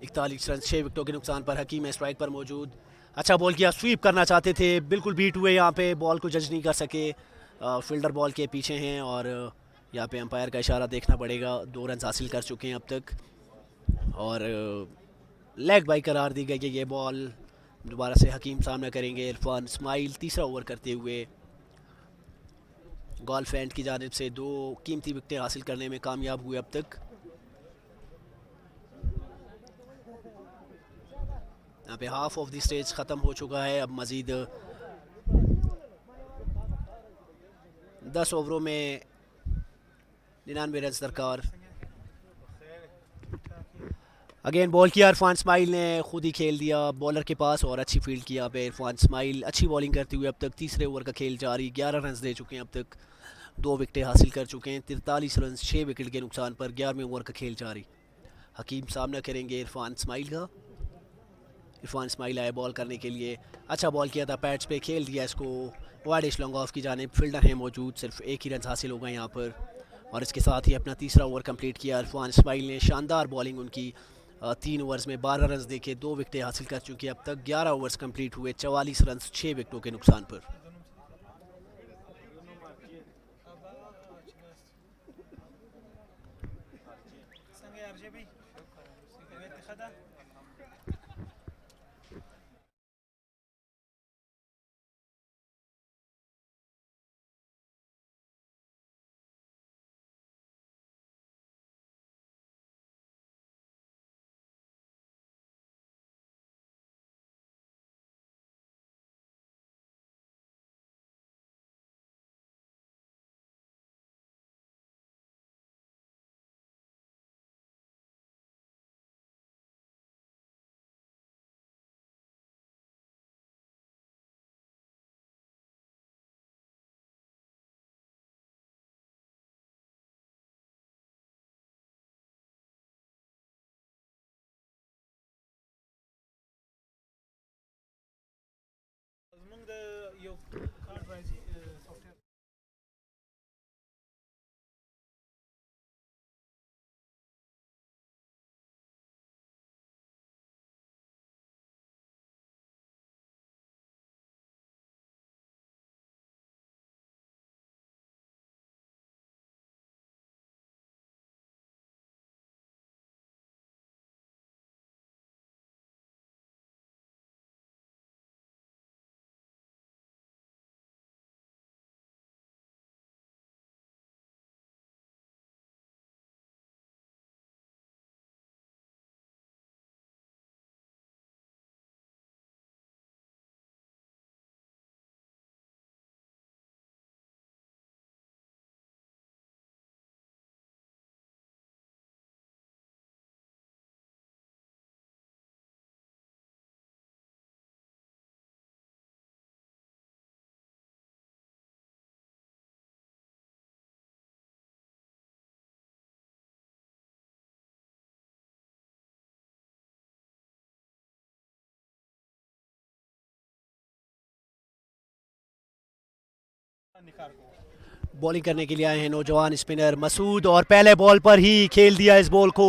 41 रन 6 विकेटों के नुकसान पर हकीम है स्ट्राइक पर मौजूद। अच्छा बॉल किया, स्वीप करना चाहते थे, बिल्कुल बीट हुए यहाँ पे, बॉल को जज नहीं कर सके। फील्डर बॉल के पीछे हैं, और यहाँ पे अंपायर का इशारा देखना पड़ेगा। 2 रन हासिल कर चुके हैं अब तक, और लेग बाई करार दी गई है ये बॉल। दोबारा से हकीम सामना करेंगे इरफान इस्माइल, तीसरा ओवर करते हुए। गोल्फ एंड की जानिब से 2 कीमती विकेटें हासिल करने में कामयाब हुए अब तक। यहाँ पे हाफ ऑफ द स्टेज ख़त्म हो चुका है, अब मज़ीद 10 ओवरों में 99 रन दरकार। अगेन बॉल किया इरफान इस्माइल ने, खुद ही खेल दिया बॉलर के पास, और अच्छी फील्ड किया पे इरफान इस्माइल। अच्छी बॉलिंग करते हुए अब तक तीसरे ओवर का खेल जारी, 11 रन दे चुके हैं अब तक, 2 विकेटें हासिल कर चुके हैं। 43 रन 6 विकेट के नुकसान पर 11वें ओवर का खेल जारी। हकीम सामना करेंगे इरफान इस्माइल का। इरफान इस्माइल आए बॉल करने के लिए, अच्छा बॉल किया था, पैड्स पे खेल दिया इसको, वाइडिश लॉन्ग ऑफ की जानिब। फील्डर हैं मौजूद, सिर्फ 1 ही रन हासिल होगा यहाँ पर, और इसके साथ ही अपना तीसरा ओवर कंप्लीट किया इरफान इस्माइल ने। शानदार बॉलिंग उनकी, 3 ओवर्स में 12 रन देके 2 विकेटें हासिल कर चुकी है अब तक। 11 ओवर्स कंप्लीट हुए, 44 रन 6 विकेटों के नुकसान पर। among your card software. Bowling करने के लिए आए हैं नौजवान स्पिनर मसूद और पहले बॉल पर ही खेल दिया इस बॉल को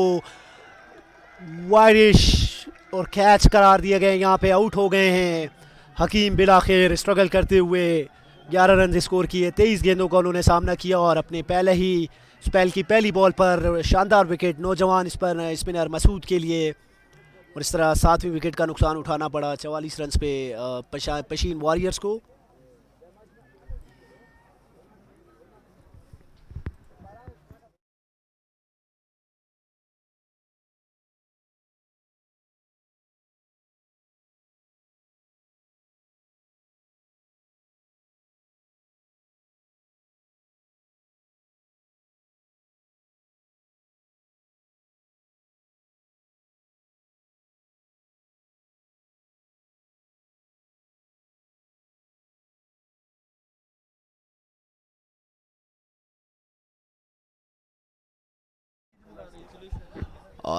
वाइडिश और कैच करार दिए गए। यहाँ पे आउट हो गए हैं हकीम बिलाखिर स्ट्रगल करते हुए 11 रन स्कोर किए। 23 गेंदों का उन्होंने सामना किया और अपने पहले ही स्पेल की पहली बॉल पर शानदार विकेट नौजवान स्पिनर मसूद के लिए। और इस तरह 7वीं विकेट का नुकसान उठाना पड़ा 44 रन पे पशीन वॉरियर्स को।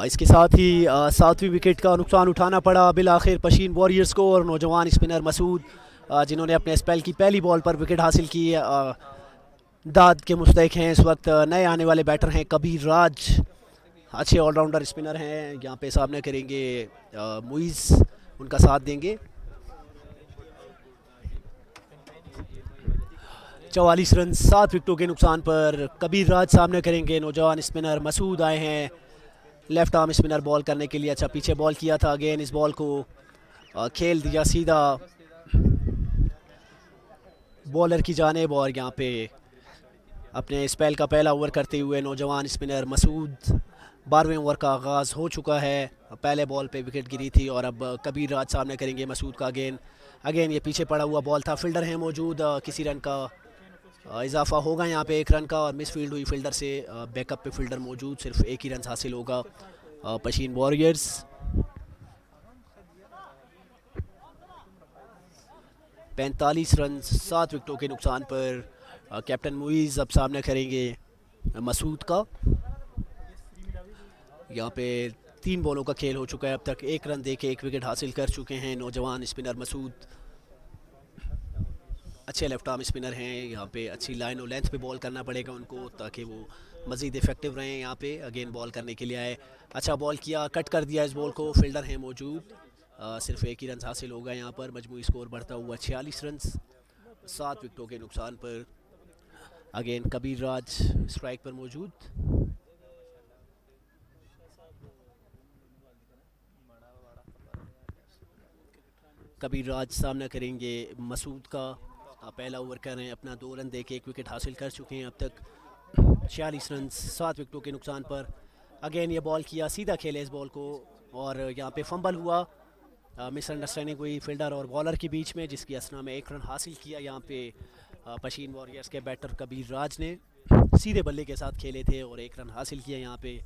इसके साथ ही 7वीं विकेट का नुकसान उठाना पड़ा बिल आखिर पशीन वॉरियर्स को। और नौजवान स्पिनर मसूद जिन्होंने अपने स्पेल की पहली बॉल पर विकेट हासिल की दाद के मुस्तैक हैं इस वक्त। नए आने वाले बैटर हैं कबीर राज, अच्छे ऑलराउंडर स्पिनर हैं। यहाँ पे सामने करेंगे मुइज़, उनका साथ देंगे। 44 रन 7 विकेटों के नुकसान पर कबीर राज सामने करेंगे। नौजवान स्पिनर मसूद आए हैं लेफ्ट आर्म स्पिनर बॉल करने के लिए। अच्छा पीछे बॉल किया था, अगेन इस बॉल को खेल दिया सीधा बॉलर की जानेब। और यहाँ पे अपने स्पेल का पहला ओवर करते हुए नौजवान स्पिनर मसूद, 12वें ओवर का आगाज़ हो चुका है। पहले बॉल पे विकेट गिरी थी और अब कबीर राज सामने करेंगे मसूद का। अगेन ये पीछे पड़ा हुआ बॉल था, फील्डर है मौजूद, किसी रन का इजाफा होगा यहाँ पे 1 रन का। और मिस फील्ड हुई फील्डर से, बैकअप पे फील्डर मौजूद, सिर्फ 1 ही रन हासिल होगा पशीन वॉरियर्स। पैंतालीस रन 7 विकेटों के नुकसान पर कैप्टन मुइज़ अब सामने करेंगे मसूद का। यहाँ पे 3 बॉलों का खेल हो चुका है अब तक, 1 रन देके 1 विकेट हासिल कर चुके हैं नौजवान स्पिनर मसूद। अच्छे लेफ्ट आर्म स्पिनर हैं, यहाँ पे अच्छी लाइन और लेंथ पे बॉल करना पड़ेगा उनको ताकि वो मज़ीद इफेक्टिव रहें। यहाँ पे अगेन बॉल करने के लिए आए, अच्छा बॉल किया, कट कर दिया इस बॉल को, फील्डर हैं मौजूद, सिर्फ 1 ही रन हासिल होगा यहाँ पर। मजमूई स्कोर बढ़ता हुआ 46 रन 7 विकेटों के नुकसान पर। अगेन कबीर राज स्ट्राइक पर मौजूद। कबीर राज सामना करेंगे मसूद का। पहला ओवर कर रहे हैं अपना, 2 रन देके 1 विकेट हासिल कर चुके हैं अब तक। 46 रन 7 विकेटों के नुकसान पर। अगेन ये बॉल किया, सीधा खेले इस बॉल को और यहाँ पे फंबल हुआ, मिसअंडरस्टैंडिंग हुई फील्डर और बॉलर के बीच में, जिसकी असना में 1 रन हासिल किया यहाँ पे पशीन वॉरियर्स के बैटर कबीर राज ने। सीधे बल्ले के साथ खेले थे और 1 रन हासिल किया यहाँ पे।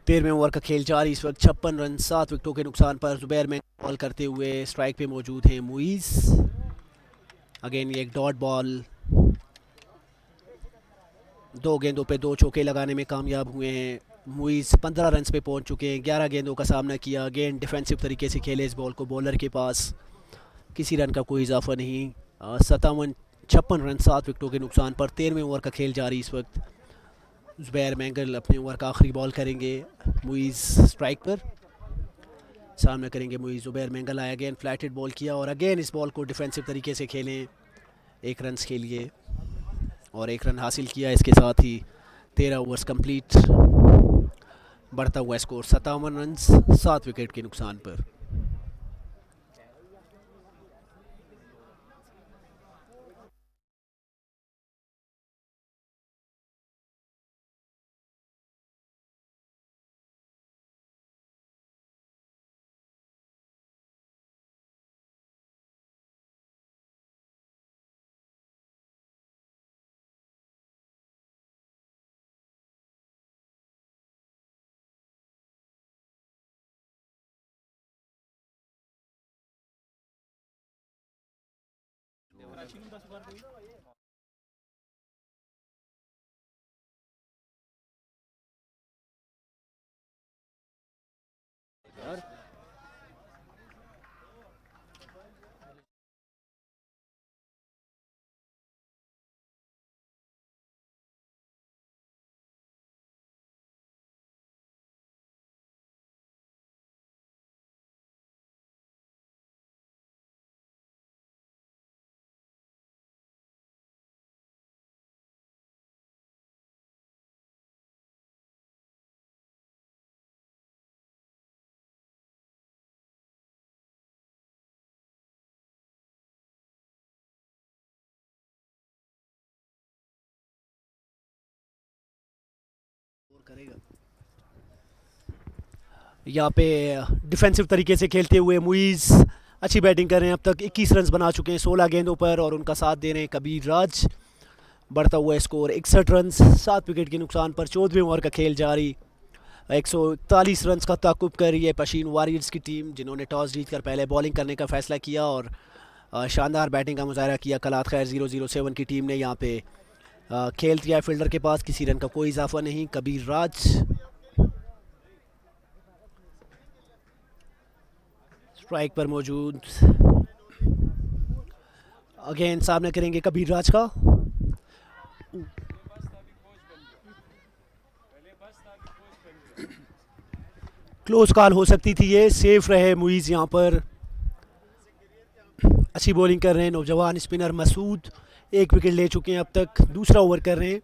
13वें ओवर का खेल जारी, इस वक्त 56 रन 7 विकेटों के नुकसान पर। जुबैर में बॉल करते हुए स्ट्राइक पे मौजूद हैं मुइज़। अगेन ये एक डॉट बॉल, 2 गेंदों पे 2 चौके लगाने में कामयाब हुए हैं मुइज़। 15 रन पे पहुंच चुके हैं, 11 गेंदों का सामना किया। अगेन डिफेंसिव तरीके से खेले इस बॉल को, बॉलर के पास किसी रन का कोई इजाफा नहीं। 56 रन 7 विकेटों के नुकसान पर। 13वें ओवर का खेल जारी, इस वक्त जुबैर मैंगल अपने ओवर का आखिरी बॉल करेंगे। मुइज़ स्ट्राइक पर, सामना करेंगे मुइज़। जुबैर मैंगल आया, अगेन फ्लैटेड बॉल किया और अगेन इस बॉल को डिफेंसिव तरीके से खेलें 1 रन के लिए और 1 रन हासिल किया। इसके साथ ही 13 ओवर्स कंप्लीट। बढ़ता हुआ स्कोर 57 रन 7 विकेट के नुकसान पर। करेगा यहाँ पे डिफेंसिव तरीके से खेलते हुए मुइज़ अच्छी बैटिंग कर रहे हैं। अब तक 21 रन बना चुके हैं 16 गेंदों पर और उनका साथ दे रहे हैं कबीर राज। बढ़ता हुआ स्कोर 61 रन 7 विकेट के नुकसान पर। 14वें ओवर का खेल जारी, 141 रन का ताकुब कर रही है पशीन वॉरियर्स की टीम, जिन्होंने टॉस जीतकर पहले बॉलिंग करने का फैसला किया और शानदार बैटिंग का मुजाहरा किया। कलात खैर 007 की टीम ने यहाँ पे खेल दिया फील्डर के पास, किसी रन का कोई इजाफा नहीं। कबीर राज स्ट्राइक पर मौजूद, अगेन सामना करेंगे कबीर राज का। क्लोज कॉल हो सकती थी ये, सेफ रहे मुइज़ यहाँ पर। अच्छी बॉलिंग कर रहे हैं नौजवान स्पिनर मसूद, 1 विकेट ले चुके हैं अब तक, दूसरा ओवर कर रहे हैं।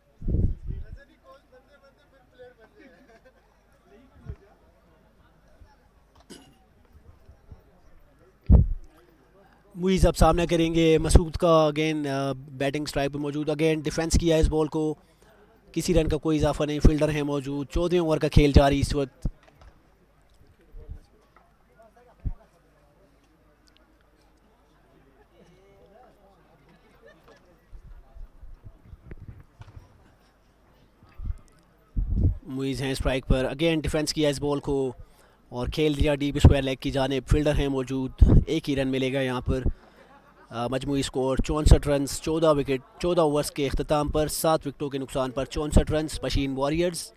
मुइज़ अब सामना करेंगे मसूद का। अगेन बैटिंग स्ट्राइक पर मौजूद, अगेन डिफेंस किया इस बॉल को, किसी रन का कोई इजाफा नहीं, फील्डर है मौजूद। 14वें ओवर का खेल जारी इस वक्त। मुइज़ हैं स्ट्राइक पर, अगेन डिफेंस किया इस बॉल को और खेल दिया डीप स्क्वायर लेग की जानिब। फील्डर हैं मौजूद, 1 ही रन मिलेगा यहाँ पर। मजमूई स्कोर 64 रन, 14 विकेट, 14 ओवर्स के अख्ताम पर 7 विकेटों के नुकसान पर 64 रन पशीन वॉरियर्स।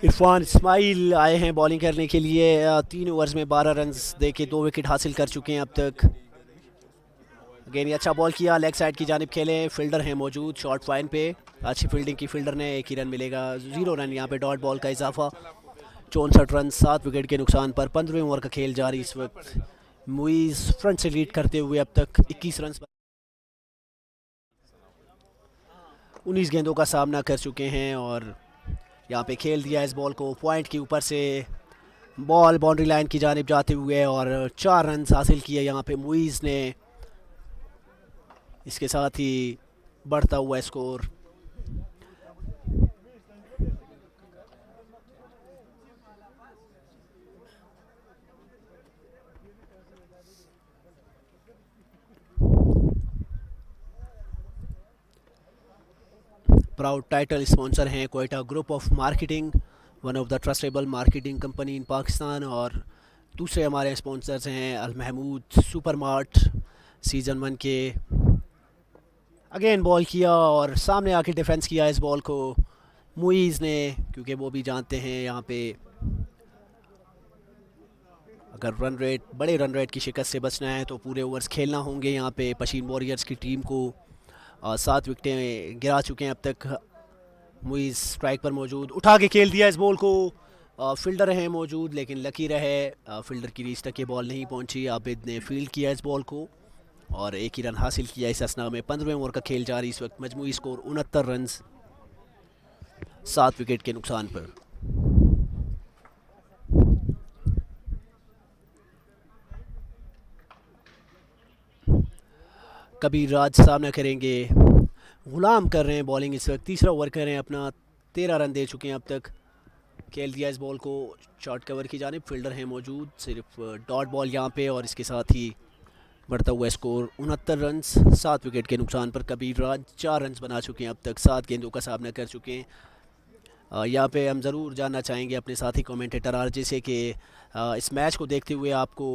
इरफान इस्माइल आए हैं बॉलिंग करने के लिए। 3 ओवर्स में 12 रन दे के 2 विकेट हासिल कर चुके हैं अब तक। अगेन ये अच्छा बॉल किया, लेग साइड की जानिब खेले, फील्डर हैं मौजूद शॉर्ट फाइन पे, अच्छी फील्डिंग की फील्डर ने, 1 ही रन मिलेगा, 0 रन यहाँ पे डॉट बॉल का इजाफा, 64 रन 7 विकेट के नुकसान पर। 15वें ओवर का खेल जारी इस वक्त, मुइज़ फ्रंट से लीड करते हुए अब तक 21 रन 19 गेंदों का सामना कर चुके हैं और यहाँ पे खेल दिया इस बॉल को पॉइंट के ऊपर से, बॉल बाउंड्री लाइन की जानिब जाते हुए और 4 रन हासिल किए यहाँ पे मुइज़ ने, इसके साथ ही बढ़ता हुआ स्कोर। प्राउड टाइटल स्पॉन्सर हैं Quetta group of marketing, one of the trustable marketing company in Pakistan, और दूसरे हमारे स्पॉन्सर्स हैं अल महमूद सुपर मार्ट सीज़न 1 के। अगेन बॉल किया और सामने आके डिफेंस किया इस बॉल को मुइज़ ने, क्योंकि वो भी जानते हैं यहाँ पे अगर रन रेट, बड़े रन रेट की शिकस्त से बचना है तो पूरे ओवर्स खेलना होंगे। यहाँ पे पशीन वॉरियर्स की टीम को 7 विकेटें गिरा चुके हैं अब तक। मुइज़ स्ट्राइक पर मौजूद, उठा के खेल दिया इस बॉल को, फील्डर हैं मौजूद लेकिन लकी रहे, फील्डर की रीच तक ये बॉल नहीं पहुंची। आबिद ने फील्ड किया इस बॉल को और 1 ही रन हासिल किया इस असना में। 15वें ओवर का खेल जारी इस वक्त, मजमूई स्कोर 69 रन 7 विकेट के नुकसान पर। कबीर राज सामना करेंगे, गुलाम कर रहे हैं बॉलिंग इस वक्त, तीसरा ओवर कर रहे हैं अपना, 13 रन दे चुके हैं अब तक। खेल दिया इस बॉल को शॉर्ट कवर की जानिब, फील्डर हैं मौजूद, सिर्फ डॉट बॉल यहाँ पे और इसके साथ ही बढ़ता हुआ स्कोर 69 रन 7 विकेट के नुकसान पर। कबीर राज 4 रन बना चुके हैं अब तक, 7 गेंदों का सामना कर चुके हैं। यहाँ पे हम ज़रूर जानना चाहेंगे अपने साथी कमेंटेटर आरजे से कि इस मैच को देखते हुए आपको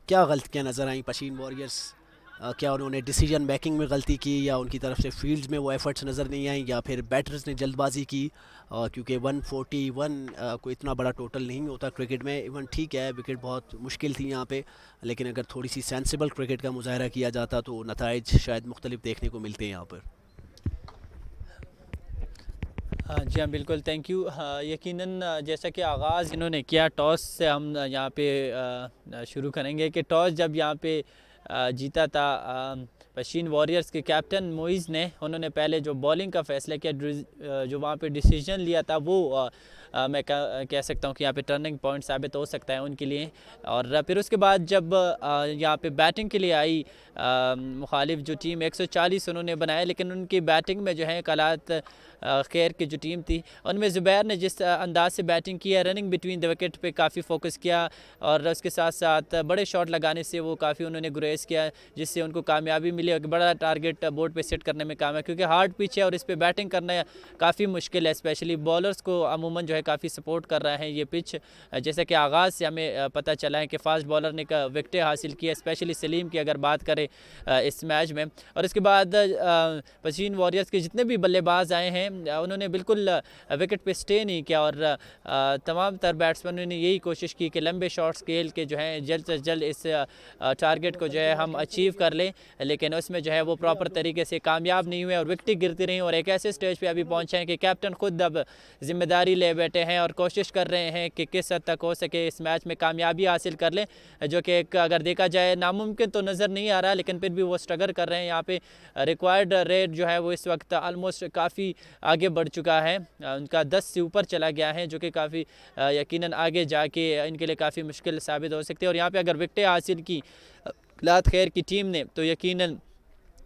क्या गलतियाँ नज़र आई पशीन वॉरियर्स, क्या उन्होंने डिसीजन मेकिंग में गलती की या उनकी तरफ से फील्ड्स में वो एफर्ट्स नज़र नहीं आई, या फिर बैटर्स ने जल्दबाजी की, क्योंकि 141 कोई इतना बड़ा टोटल नहीं होता क्रिकेट में। इवन ठीक है विकेट बहुत मुश्किल थी यहाँ पे, लेकिन अगर थोड़ी सी सेंसिबल क्रिकेट का मुजाहरा किया जाता तो नताइज शायद मुख्तलिफ देखने को मिलते हैं यहाँ पर। हाँ जी हाँ बिल्कुल, थैंक यू। हाँ, यकीनन जैसा कि आगाज़ इन्होंने किया टॉस से, हम यहाँ पे शुरू करेंगे कि टॉस जब यहाँ पे जीता था पशीन वॉरियर्स के कैप्टन मुइज़ ने, उन्होंने पहले जो बॉलिंग का फ़ैसला किया, जो वहाँ पे डिसीजन लिया था, वो मैं कह सकता हूँ कि यहाँ पे टर्निंग पॉइंट साबित हो सकता है उनके लिए। और फिर उसके बाद जब यहाँ पे बैटिंग के लिए आई मुखालिफ जो टीम, 140 उन्होंने बनाए, लेकिन उनकी बैटिंग में जो है कलात खैर की जो टीम थी उनमें ज़ुबैर ने जिस अंदाज से बैटिंग किया, रनिंग बिटवीन द विकेट पे काफ़ी फोकस किया और उसके साथ साथ बड़े शॉट लगाने से वो काफ़ी उन्होंने गुरेज किया, जिससे उनको कामयाबी मिली और बड़ा टारगेट बोर्ड पे सेट करने में कामयाब, क्योंकि हार्ड पिच है और इस पर बैटिंग करना काफ़ी मुश्किल है, स्पेशली बॉलर्स को अमूमन जो है काफ़ी सपोर्ट कर रहा है ये पिच। जैसा कि आगाज़ से हमें पता चला है कि फास्ट बॉलर ने विकेटें हासिल की है, स्पेशली सलीम की अगर बात करें इस मैच में। और इसके बाद पशीन वॉरियर्स के जितने भी बल्लेबाज आए हैं उन्होंने बिल्कुल विकेट पे स्टे नहीं किया और तमाम तर बैट्समैनों ने यही कोशिश की कि लंबे शॉट्स खेल के जो है जल्द से जल्द इस टारगेट को जो है हम अचीव कर लें, लेकिन उसमें जो है वो प्रॉपर तरीके से कामयाब नहीं हुए और विकेटें गिरती रहीं। और एक ऐसे स्टेज पे अभी पहुंचे हैं कि कैप्टन खुद अब जिम्मेदारी ले बैठे हैं और कोशिश कर रहे हैं कि किस हद तक हो सके इस मैच में कामयाबी हासिल कर लें, जो कि एक अगर देखा जाए नामुमकिन तो नज़र नहीं आ रहा, लेकिन फिर भी वो स्ट्रगल कर रहे हैं। यहाँ पे रिक्वायर्ड रेट जो है वो इस वक्त आलमोस्ट काफ़ी आगे बढ़ चुका है, उनका 10 से ऊपर चला गया है, जो कि काफ़ी यकीनन आगे जाके इनके लिए काफ़ी मुश्किल साबित हो सकती है। और यहाँ पे अगर विकेटें हासिल की लात खैर की टीम ने तो यकीनन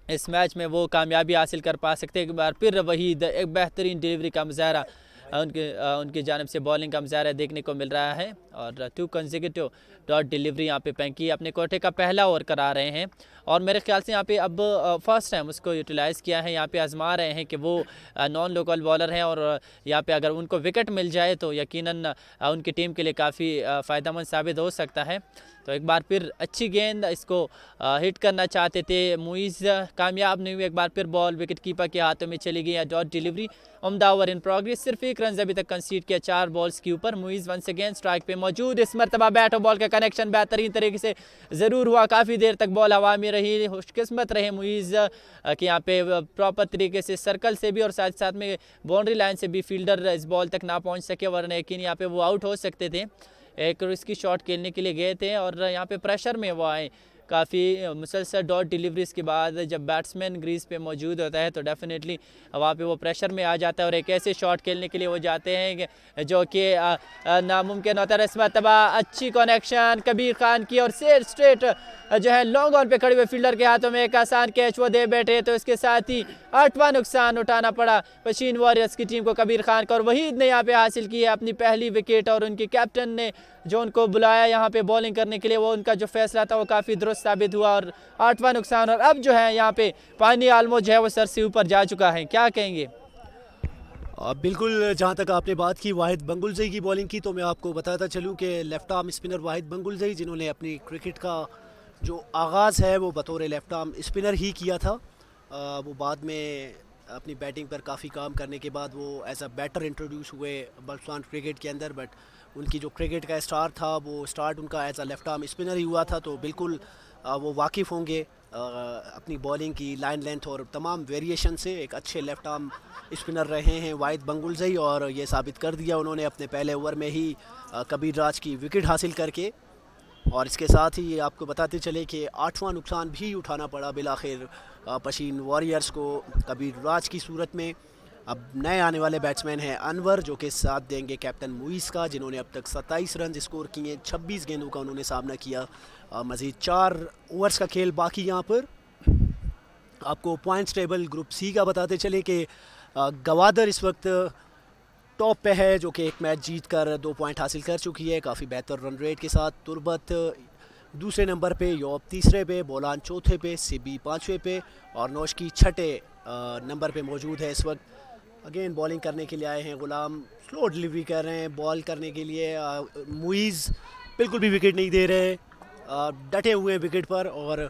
इस मैच में वो कामयाबी हासिल कर पा सकते हैं। एक बार फिर वही एक बेहतरीन डिलीवरी का मुजाहरा उनकी जानिब से बॉलिंग का मुजाहरा देखने को मिल रहा है और 2 कंसेक्यूटिव डॉट डिलीवरी यहाँ पे पेंकी अपने कोटे का पहला ओवर करा रहे हैं और मेरे ख्याल से यहाँ पे अब फर्स्ट टाइम उसको यूटिलाइज़ किया है, यहाँ पे आजमा रहे हैं कि वो नॉन लोकल बॉलर हैं और यहाँ पे अगर उनको विकेट मिल जाए तो यकीनन उनकी टीम के लिए काफ़ी फ़ायदेमंद साबित हो सकता है। तो एक बार फिर अच्छी गेंद इसको हिट करना चाहते थे मुइज़, कामयाब नहीं हुए। एक बार फिर बॉल विकेट कीपर के हाथों में चली गई, डॉट डिलीवरी, उम्दा ओवर इन प्रोग्रेस। सिर्फ 1 रन अभी तक कंसीड किया 4 बॉल्स के ऊपर। मुइज़ वंस अगेन स्ट्राइक पे मौजूद। इस मरतबा बैट और बॉल का कनेक्शन बेहतरीन तरीके से ज़रूर हुआ, काफ़ी देर तक बॉल हवा में रही। खुशकिस्मत रहे मुइज़ कि यहाँ पे प्रॉपर तरीके से सर्कल से भी और साथ साथ में बाउंड्री लाइन से भी फील्डर इस बॉल तक ना पहुँच सके, वरना यकीन यहाँ पे वो आउट हो सकते थे। एक रिस्की शॉट खेलने के लिए गए थे और यहाँ पे प्रेशर में वो आए। काफ़ी मुसलसल डॉट डिलीवरीज के बाद जब बैट्समैन ग्रीज पे मौजूद होता है तो डेफिनेटली वहाँ पे वो प्रेशर में आ जाता है और एक ऐसे शॉट खेलने के लिए वो जाते हैं जो कि नामुमकिन होता है। इस मरतबा अच्छी कनेक्शन कबीर खान की और से स्ट्रेट जो है लॉन्ग ऑन पे खड़े हुए फील्डर के हाथों में एक आसान कैच वो दे बैठे, तो इसके साथ ही 8वां नुकसान उठाना पड़ा पशीन वॉरियर्स की टीम को कबीर खान का। और वहीद ने यहाँ पे हासिल की है अपनी पहली विकेट और उनके कैप्टन ने जो उनको बुलाया यहाँ पे बॉलिंग करने के लिए, वो उनका जो फैसला था वो काफ़ी दुरुस्त साबित हुआ और 8वां नुकसान। और अब जो है यहाँ पे पानी आलमोस्ट जो है वो सर से ऊपर जा चुका है, क्या कहेंगे? बिल्कुल, जहाँ तक आपने बात की वाहिद बंगुलजई की बॉलिंग की, तो मैं आपको बताता चलूँ कि लेफ्ट आर्म स्पिनर वाहिद बंगुलजई जिन्होंने अपनी क्रिकेट का जो आगाज़ है वो बतौर लेफ्ट आर्म स्पिनर ही किया था, वो बाद में अपनी बैटिंग पर काफ़ी काम करने के बाद वो एज अ बैटर इंट्रोड्यूस हुए बलुचिस्तान क्रिकेट के अंदर। बट उनकी जो क्रिकेट का स्टार्ट था वो स्टार्ट उनका as a left arm spinner ही हुआ था, तो बिल्कुल वो वाकिफ़ होंगे अपनी बॉलिंग की लाइन लेंथ और तमाम वेरिएशन से। एक अच्छे लेफ्ट आर्म स्पिनर रहे हैं वाहिद बंगुलजई और ये साबित कर दिया उन्होंने अपने पहले ओवर में ही कबीर राज की विकेट हासिल करके। और इसके साथ ही आपको बताते चले कि 8वां नुकसान भी उठाना पड़ा बिलाखिर पशीन वॉरियर्स को कबीर राज की सूरत में। अब नए आने वाले बैट्समैन हैं अनवर जो कि साथ देंगे कैप्टन मुइज़ का, जिन्होंने अब तक 27 रन स्कोर किए, 26 गेंदों का उन्होंने सामना किया। मज़ीद 4 ओवर्स का खेल बाकी। यहाँ पर आपको पॉइंट्स टेबल ग्रुप सी का बताते चले कि गवादर इस वक्त टॉप पे है जो कि एक मैच जीत कर 2 पॉइंट हासिल कर चुकी है काफ़ी बेहतर रन रेट के साथ। तुर्बत दूसरे नंबर पे, योब तीसरे पे, बोलान चौथे पे, सिबी 5वें पे और नौशकी 6ठे नंबर पे मौजूद है इस वक्त। अगेन बॉलिंग करने के लिए आए हैं गुलाम, स्लो डिलीवरी कर रहे हैं बॉल करने के लिए। मुइज़ बिल्कुल भी विकेट नहीं दे रहे, डटे हुए हैं विकेट पर और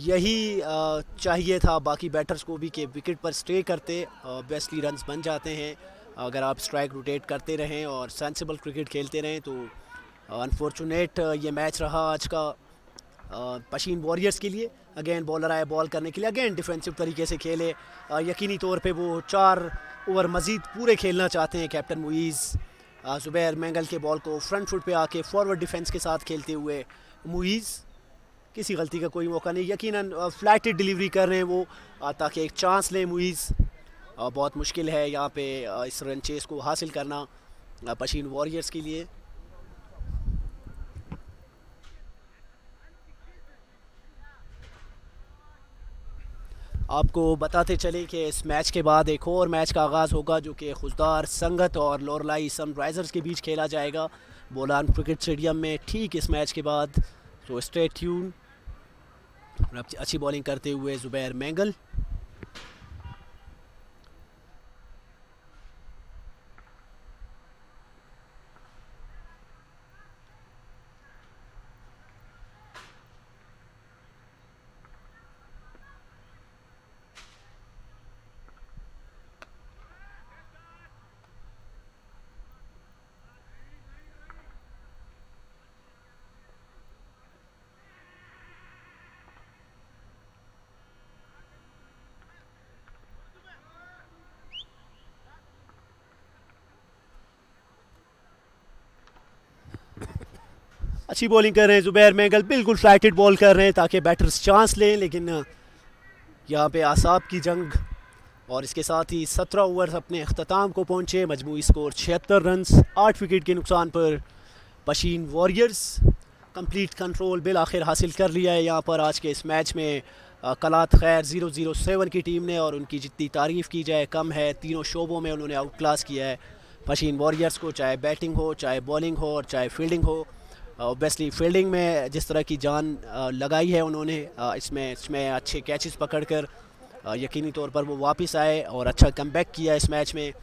यही चाहिए था बाकी बैटर्स को भी कि विकेट पर स्टे करते बेस्टली रन्स बन जाते हैं अगर आप स्ट्राइक रोटेट करते रहें और सेंसिबल क्रिकेट खेलते रहें। तो अनफॉर्चुनेट ये मैच रहा आज का पशीन वॉरियर्स के लिए। अगेन बॉलर आए बॉल करने के लिए, अगेन डिफेंसिव तरीके से खेले। यकीनी तौर पे वो 4 ओवर मज़ीद पूरे खेलना चाहते हैं कैप्टन मुइज़। ज़ुबैर मैंगल के बॉल को फ्रंट फुट पे आके फॉरवर्ड डिफेंस के साथ खेलते हुए मुइज़, किसी गलती का कोई मौका नहीं, यकीनन फ्लैटेड डिलीवरी कर रहे हैं वो ताकि एक चांस लें मुइज़। बहुत मुश्किल है यहाँ पे इस रन चेस को हासिल करना पशीन वॉरियर्स के लिए। आपको बताते चले कि इस मैच के बाद एक और मैच का आगाज़ होगा जो कि खुशदार संगत और लोरलाई सनराइज़र्स के बीच खेला जाएगा बोलान क्रिकेट स्टेडियम में ठीक इस मैच के बाद। तो स्टे ट्यून। अच्छी बॉलिंग करते हुए ज़ुबैर मैंगल, अच्छी बॉलिंग कर रहे हैं ज़ुबैर मैंगल, बिल्कुल फ्लैटेड बॉल कर रहे हैं ताकि बैटर्स चांस लें, लेकिन यहाँ पे आसाब की जंग। और इसके साथ ही 17 ओवर अपने अख्ताम को पहुँचे, मजमूई स्कोर 76 रन्स 8 विकेट के नुकसान पर Pishin warriors complete control bill आखिर हासिल कर लिया है यहाँ पर आज के इस मैच में। कलात खैर 007 की टीम ने, और उनकी जितनी तारीफ़ की जाए कम है। तीनों शोबों में उन्होंने आउट क्लास किया है पशीन वॉरियर्स को, चाहे बैटिंग हो, चाहे बॉलिंग हो और चाहे फील्डिंग हो। ऑब्वियसली फील्डिंग में जिस तरह की जान लगाई है उन्होंने इसमें अच्छे कैचेस पकड़कर यकीनी तौर पर वो वापस आए और अच्छा कमबैक किया इस मैच में।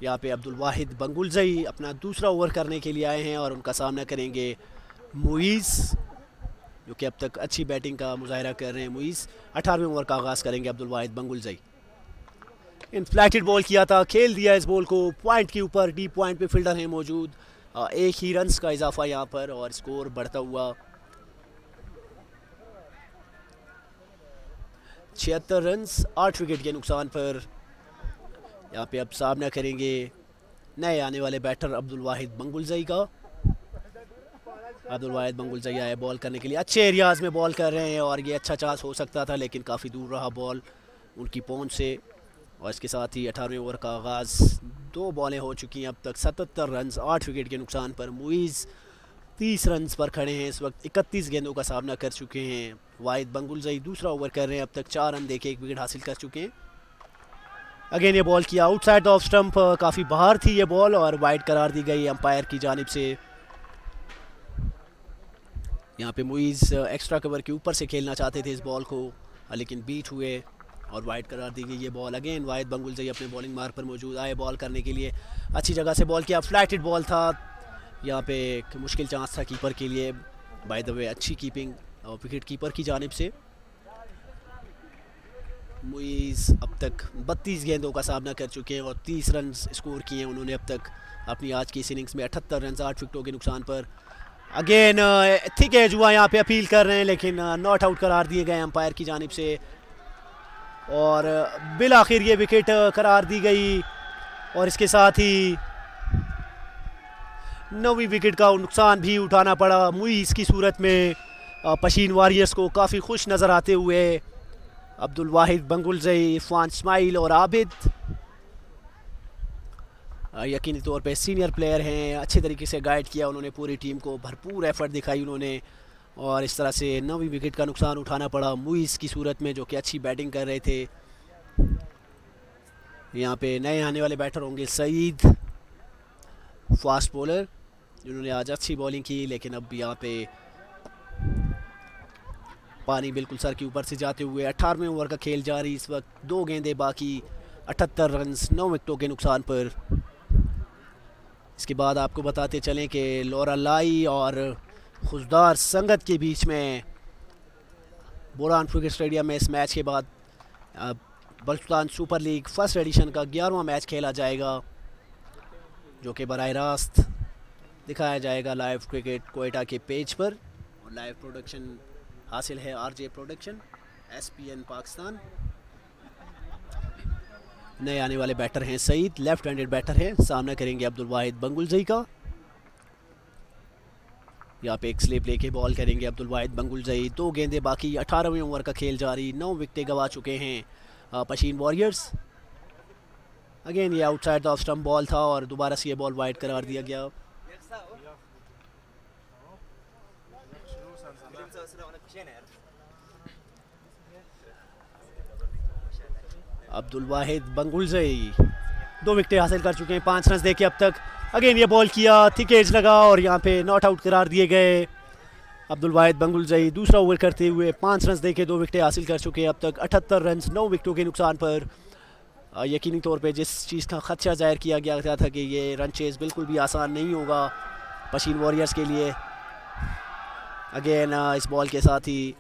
यहाँ पे अब्दुल वाहिद बंगुलजई अपना दूसरा ओवर करने के लिए आए हैं और उनका सामना करेंगे मुइज़, जो कि अब तक अच्छी बैटिंग का मुजाहरा कर रहे हैं। मुइज़ 18वें ओवर का आगाज़ करेंगे अब्दुल वाहिद बंगुलजई। इन फ्लैटेड बॉल किया था, खेल दिया इस बॉल को पॉइंट के ऊपर, डीप पॉइंट पे फील्डर हैं मौजूद। एक ही रन्स का इजाफा यहाँ पर और स्कोर बढ़ता हुआ 76 रन्स 8 विकेट के नुकसान पर। यहाँ पे अब सामना करेंगे नए आने वाले बैटर अब्दुल वाहिद बंगुलजई का। अब्दुल वाहिद बंगुलजई आए बॉल करने के लिए, अच्छे एरियाज़ में बॉल कर रहे हैं और ये अच्छा चांस हो सकता था लेकिन काफ़ी दूर रहा बॉल उनकी पहुंच से। और इसके साथ ही 18वें ओवर का आगाज़, 2 बॉलें हो चुकी हैं अब तक, 77 रन्स 8 विकेट के नुकसान पर। मुइज़ 30 रन्स पर खड़े हैं इस वक्त, 31 गेंदों का सामना कर चुके हैं। वाहिद बंगुलजई दूसरा ओवर कर रहे हैं, अब तक 4 रन देके 1 विकेट हासिल कर चुके हैं। अगेन ये बॉल किया आउटसाइड ऑफ स्टंप, काफ़ी बाहर थी ये बॉल और वाइड करार दी गई अंपायर की जानिब से। यहाँ पे मुइज़ एक्स्ट्रा कवर के ऊपर से खेलना चाहते थे इस बॉल को लेकिन बीट हुए और वाइड करार दी गई ये बॉल। अगेन वाहिद बंगुलजई अपने बॉलिंग मार्क पर मौजूद आए बॉल करने के लिए, अच्छी जगह से बॉल किया, फ्लैटेड बॉल था, यहाँ पे एक मुश्किल चांस था कीपर के लिए। बाय द वे अच्छी कीपिंग विकेट कीपर की जानिब से। मुइज़ अब तक 32 गेंदों का सामना कर चुके हैं और 30 रन स्कोर किए हैं उन्होंने अब तक अपनी आज की इस इनिंग्स में। 78 रन 8 विकेटों के नुकसान पर। अगेन थिक एज हुआ, यहाँ पे अपील कर रहे हैं लेकिन नॉट आउट करार दिए गए अंपायर की जानिब से और बिल आखिर ये विकेट करार दी गई और इसके साथ ही 9वीं विकेट का नुकसान भी उठाना पड़ा मुइज़ की सूरत में। पशीन वॉरियर्स को काफ़ी खुश नज़र आते हुए अब्दुल वाहिद बंगुलजई, इरफान इस्माइल और आबिद यकीनी तौर पे सीनियर प्लेयर हैं, अच्छे तरीके से गाइड किया उन्होंने पूरी टीम को, भरपूर एफर्ट दिखाई उन्होंने और इस तरह से 9वीं विकेट का नुकसान उठाना पड़ा मुइज़ की सूरत में जो कि अच्छी बैटिंग कर रहे थे। यहाँ पे नए आने वाले बैटर होंगे सईद, फास्ट बॉलर जिन्होंने आज अच्छी बॉलिंग की लेकिन अब यहाँ पे पानी बिल्कुल सर के ऊपर से जाते हुए। 18वें ओवर का खेल जारी इस वक्त, 2 गेंदें बाकी, 78 रन 9 विकेटों के नुकसान पर। इसके बाद आपको बताते चलें कि लॉरा लाई और खुशदार संगत के बीच में बोरान क्रिकेट स्टेडियम में इस मैच के बाद Balochistan super league first edition का 11वां मैच खेला जाएगा जो कि बराह रास्त दिखाया जाएगा लाइव क्रिकेट कोयटा के पेज पर और लाइव प्रोडक्शन हासिल है आरजे प्रोडक्शन एसपीएन पाकिस्तान। नए आने वाले बैटर हैं सईद, लेफ्ट हैंडेड बैटर हैं, सामना करेंगे अब्दुल वाहिद बंगुलजई का। यहाँ पे एक स्लिप लेके बॉल करेंगे अब्दुल वाहिद बंगुलजई। 2 गेंदें बाकी, 18वें ओवर का खेल जारी, 9 विकेटें गंवा चुके हैं पशीन वॉरियर्स। अगेन ये आउटसाइड ऑफ स्टंप बॉल था और दोबारा से ये बॉल वाइड करार दिया गया। अब्दुल वाहिद बंगुलजई 2 विकेटें हासिल कर चुके हैं 5 रन देके अब तक। अगेन ये बॉल किया, थिक एज लगा और यहाँ पे नॉट आउट करार दिए गए। अब्दुल वाहिद बंगुलजई दूसरा ओवर करते हुए 5 रन देके 2 विकेटें हासिल कर चुके हैं अब तक। 78 रन 9 विकेटों के नुकसान पर। यकीनी तौर पे जिस चीज़ का खदशा जाहिर किया गया था कि ये रन चेज बिल्कुल भी आसान नहीं होगा पशीन वॉरियर्स के लिए। अगेन इस बॉल के साथ ही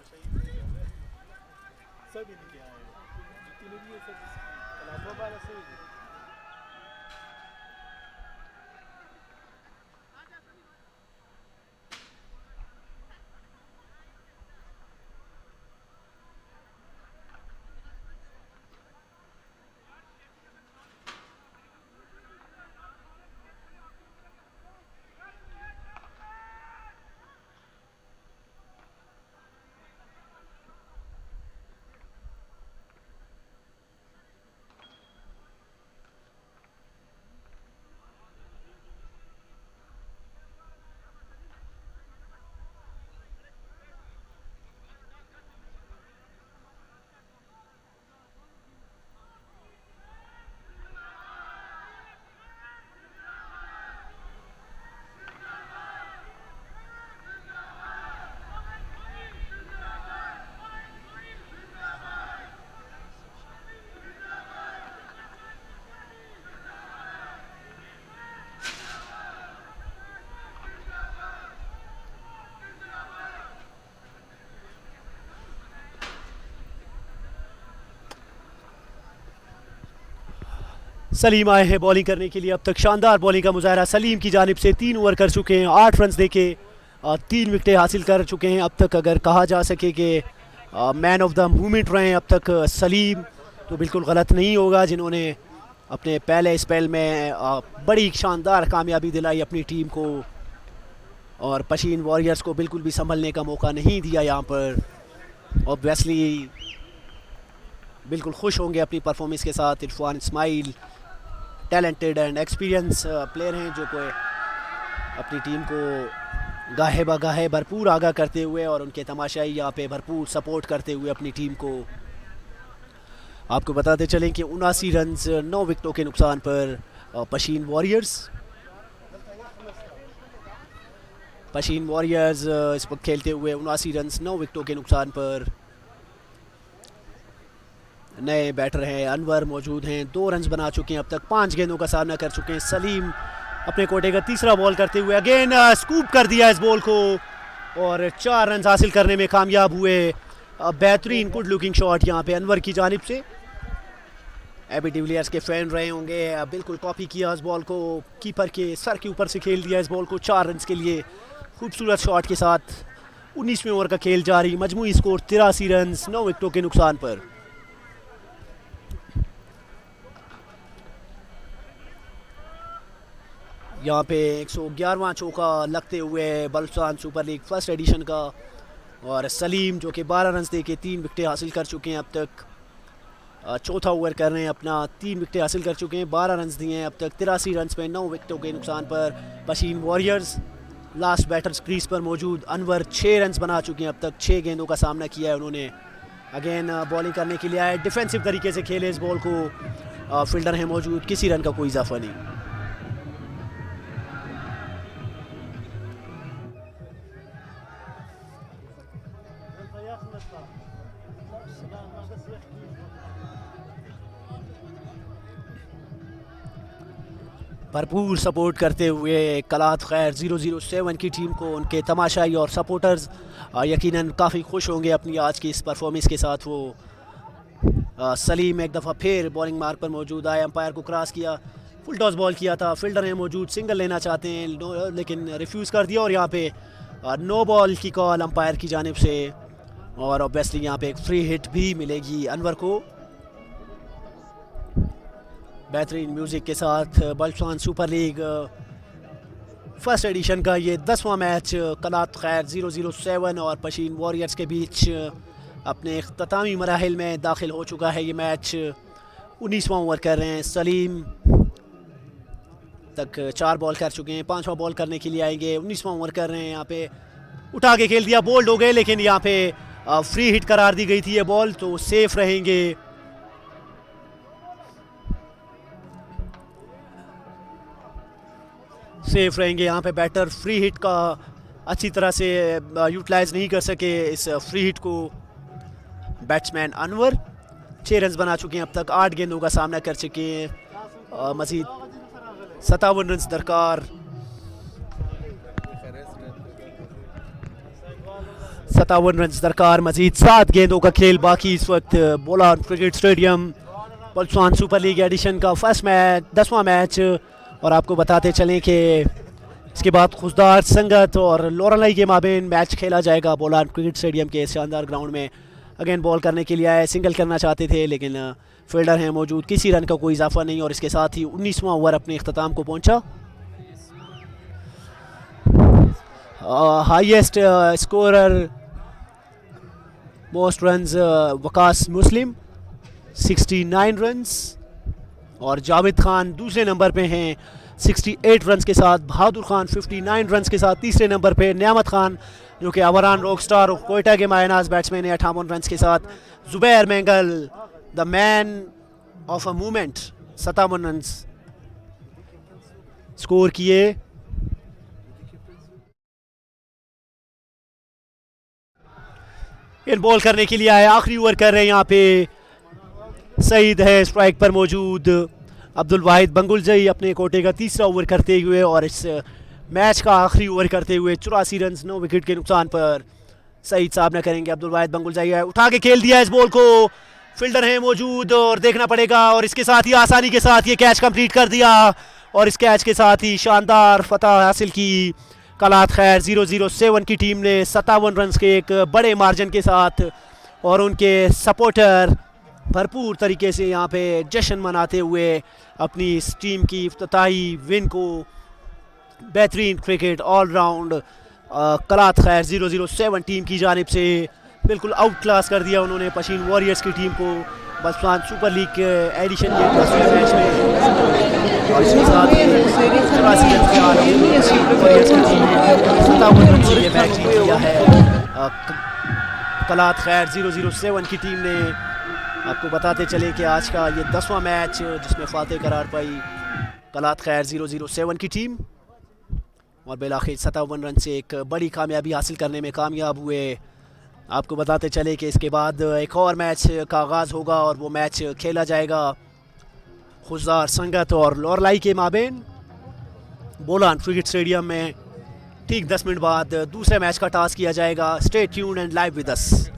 सलीम आए हैं बॉलिंग करने के लिए। अब तक शानदार बॉलिंग का मुजाहरा सलीम की जानिब से। 3 ओवर कर चुके हैं, 8 रन देके 3 विकेटें हासिल कर चुके हैं। अब तक अगर कहा जा सके कि मैन ऑफ द मूवमेंट रहे अब तक सलीम, तो बिल्कुल गलत नहीं होगा, जिन्होंने अपने पहले स्पेल में बड़ी शानदार कामयाबी दिलाई अपनी टीम को, और पशीन वॉरियर्स को बिल्कुल भी संभलने का मौका नहीं दिया यहाँ पर। ऑब्वियसली बिल्कुल खुश होंगे अपनी परफॉर्मेंस के साथ। Irfan Ismail talented and experience player हैं, जो कोई अपनी टीम को गाहे बगाहे भरपूर आगाह करते हुए और उनके तमाशाई यहाँ पे भरपूर सपोर्ट करते हुए अपनी टीम को। आपको बताते चलें कि 79 रन 9 विकेटों के नुकसान पर पशीन वॉरियर्स इस वक्त खेलते हुए 79 रन 9 विकेटों के नुकसान पर। नए बैटर हैं, अनवर मौजूद हैं, 2 रन बना चुके हैं अब तक, 5 गेंदों का सामना कर चुके हैं। सलीम अपने कोटे का तीसरा बॉल करते हुए अगेन स्कूप कर दिया इस बॉल को और 4 रन हासिल करने में कामयाब हुए। बेहतरीन गुड लुकिंग शॉट यहाँ पे अनवर की जानिब से। एबी डिविलियर्स के फैन रहे होंगे, बिल्कुल कॉपी किया इस बॉल को, कीपर के सर के ऊपर से खेल दिया इस बॉल को 4 रन के लिए खूबसूरत शॉट के साथ। 19वें ओवर का खेल जारी, मजमूई स्कोर 83 रन 9 विकेटों के नुकसान पर। यहाँ पे 111वां चौका लगते हुए Balochistan super league first edition का, और सलीम जो कि 12 रन दे के 3 विकेटें हासिल कर चुके हैं अब तक। चौथा ओवर कर रहे हैं अपना, 3 विकेटें हासिल कर चुके हैं, 12 रन दिए हैं अब तक। 83 रन पे 9 विकेटों के नुकसान पर Pishin warriors. Last batters crease पर मौजूद अनवर 6 रन बना चुके हैं अब तक, 6 गेंदों का सामना किया है उन्होंने। अगेन बॉलिंग करने के लिए आए, डिफेंसिव तरीके से खेले इस बॉल को, फील्डर हैं मौजूद, किसी रन का कोई इजाफा नहीं। भरपूर सपोर्ट करते हुए कलात खैर 007 की टीम को, उनके तमाशाई और सपोर्टर्स यकीनन काफ़ी खुश होंगे अपनी आज की इस परफॉर्मेंस के साथ। वो सलीम एक दफ़ा फिर बॉलिंग मार्क पर मौजूद आए, अंपायर को क्रॉस किया, फुल टॉस बॉल किया था, फील्डर हैं मौजूद, सिंगल लेना चाहते हैं लेकिन रिफ्यूज़ कर दिया, और यहाँ पे नो बॉल की कॉल अंपायर की जानिब से, और ऑब्वियसली यहाँ पे एक फ्री हिट भी मिलेगी अनवर को। बेहतरीन म्यूज़िक के साथ Balochistan super league first edition का ये 10वां मैच कलात खैर 007 और पशीन वॉरियर्स के बीच अपने इख्तितामी मराहिल में दाखिल हो चुका है। ये मैच 19वां ओवर कर रहे हैं, सलीम तक 4 बॉल कर चुके हैं, 5वां बॉल करने के लिए आएंगे। 19वां ओवर कर रहे हैं, यहाँ पे उठा के खेल दिया, बोल्ड हो गए, लेकिन यहाँ पे फ्री हिट करार दी गई थी ये बॉल, तो सेफ रहेंगे। यहाँ पे बैटर फ्री हिट का अच्छी तरह से यूटिलाइज नहीं कर सके इस फ्री हिट को। बैट्समैन अनवर 6 रन बना चुके हैं अब तक, 8 गेंदों का सामना कर चुके हैं, मजीद 57 रन दरकार। 57 रन दरकार, मजीद 7 गेंदों का खेल बाकी इस वक्त Bolan cricket stadium Balochistan super league edition का फर्स्ट मैच 10वां मैच। और आपको बताते चलें कि इसके बाद खुशदार संगत और लोरालाई के माबेन मैच खेला जाएगा बोलान क्रिकेट स्टेडियम के शानदार ग्राउंड में। अगेन बॉल करने के लिए आए, सिंगल करना चाहते थे लेकिन फील्डर हैं मौजूद, किसी रन का कोई इजाफा नहीं, और इसके साथ ही 19वां ओवर अपने इख्तिताम को पहुंचा। Highest scorer most runs Waqas Muslim 69 runs, और जावेद खान दूसरे नंबर पे हैं 68 रन्स के साथ, बहादुर खान 59 रन्स के साथ तीसरे नंबर पे, नियामत खान जो कि अवरान रॉकस्टार और कोयटा के मायनाज बैट्समैन है 58 रन्स के साथ, Zubair Mengal the man of a movement 57 runs score किए। इन बॉल करने के लिए आए, आखिरी ओवर कर रहे हैं यहाँ पे, सईद है स्ट्राइक पर मौजूद, अब्दुल वाहिद बंगुलजई अपने कोटे का तीसरा ओवर करते हुए और इस मैच का आखिरी ओवर करते हुए 84 रन 9 विकेट के नुकसान पर सईद साहब न करेंगे। अब्दुल वाहिद बंगुलजई है, उठा के खेल दिया इस बॉल को, फील्डर हैं मौजूद और देखना पड़ेगा, और इसके साथ ही आसानी के साथ ये कैच कंप्लीट कर दिया और इस कैच के साथ ही शानदार फतह हासिल की कलात खैर 007 की टीम ने 57 रन के एक बड़े मार्जिन के साथ, और उनके सपोर्टर भरपूर तरीके से यहाँ पे जश्न मनाते हुए अपनी इस टीम की इफ्तिताही विन को बेहतरीन क्रिकेट ऑलराउंड कलात खैर 007 टीम की जानिब से बिल्कुल आउट क्लास कर दिया उन्होंने पशीन वॉरियर्स की टीम को बलफान सुपर लीग के एडिशन के 10वें मैच में, और इसके साथ ही 84 रन के आगे वॉरियर्स की टीम ने 57 रन से ये मैच जीत लिया है। कलात खैर 007 की टीम ने, आपको बताते चले कि आज का ये 10वां मैच जिसमें फातेह करार पाई कलात खैर 007 की टीम, और बिलाखिर 57 रन से एक बड़ी कामयाबी हासिल करने में कामयाब हुए। आपको बताते चले कि इसके बाद एक और मैच का आगाज़ होगा और वो मैच खेला जाएगा खुजार संगत और लॉरलाई के माबेन बोलान क्रिकेट स्टेडियम में। ठीक 10 मिनट बाद दूसरे मैच का टास्क किया जाएगा। Stay tuned and live with us.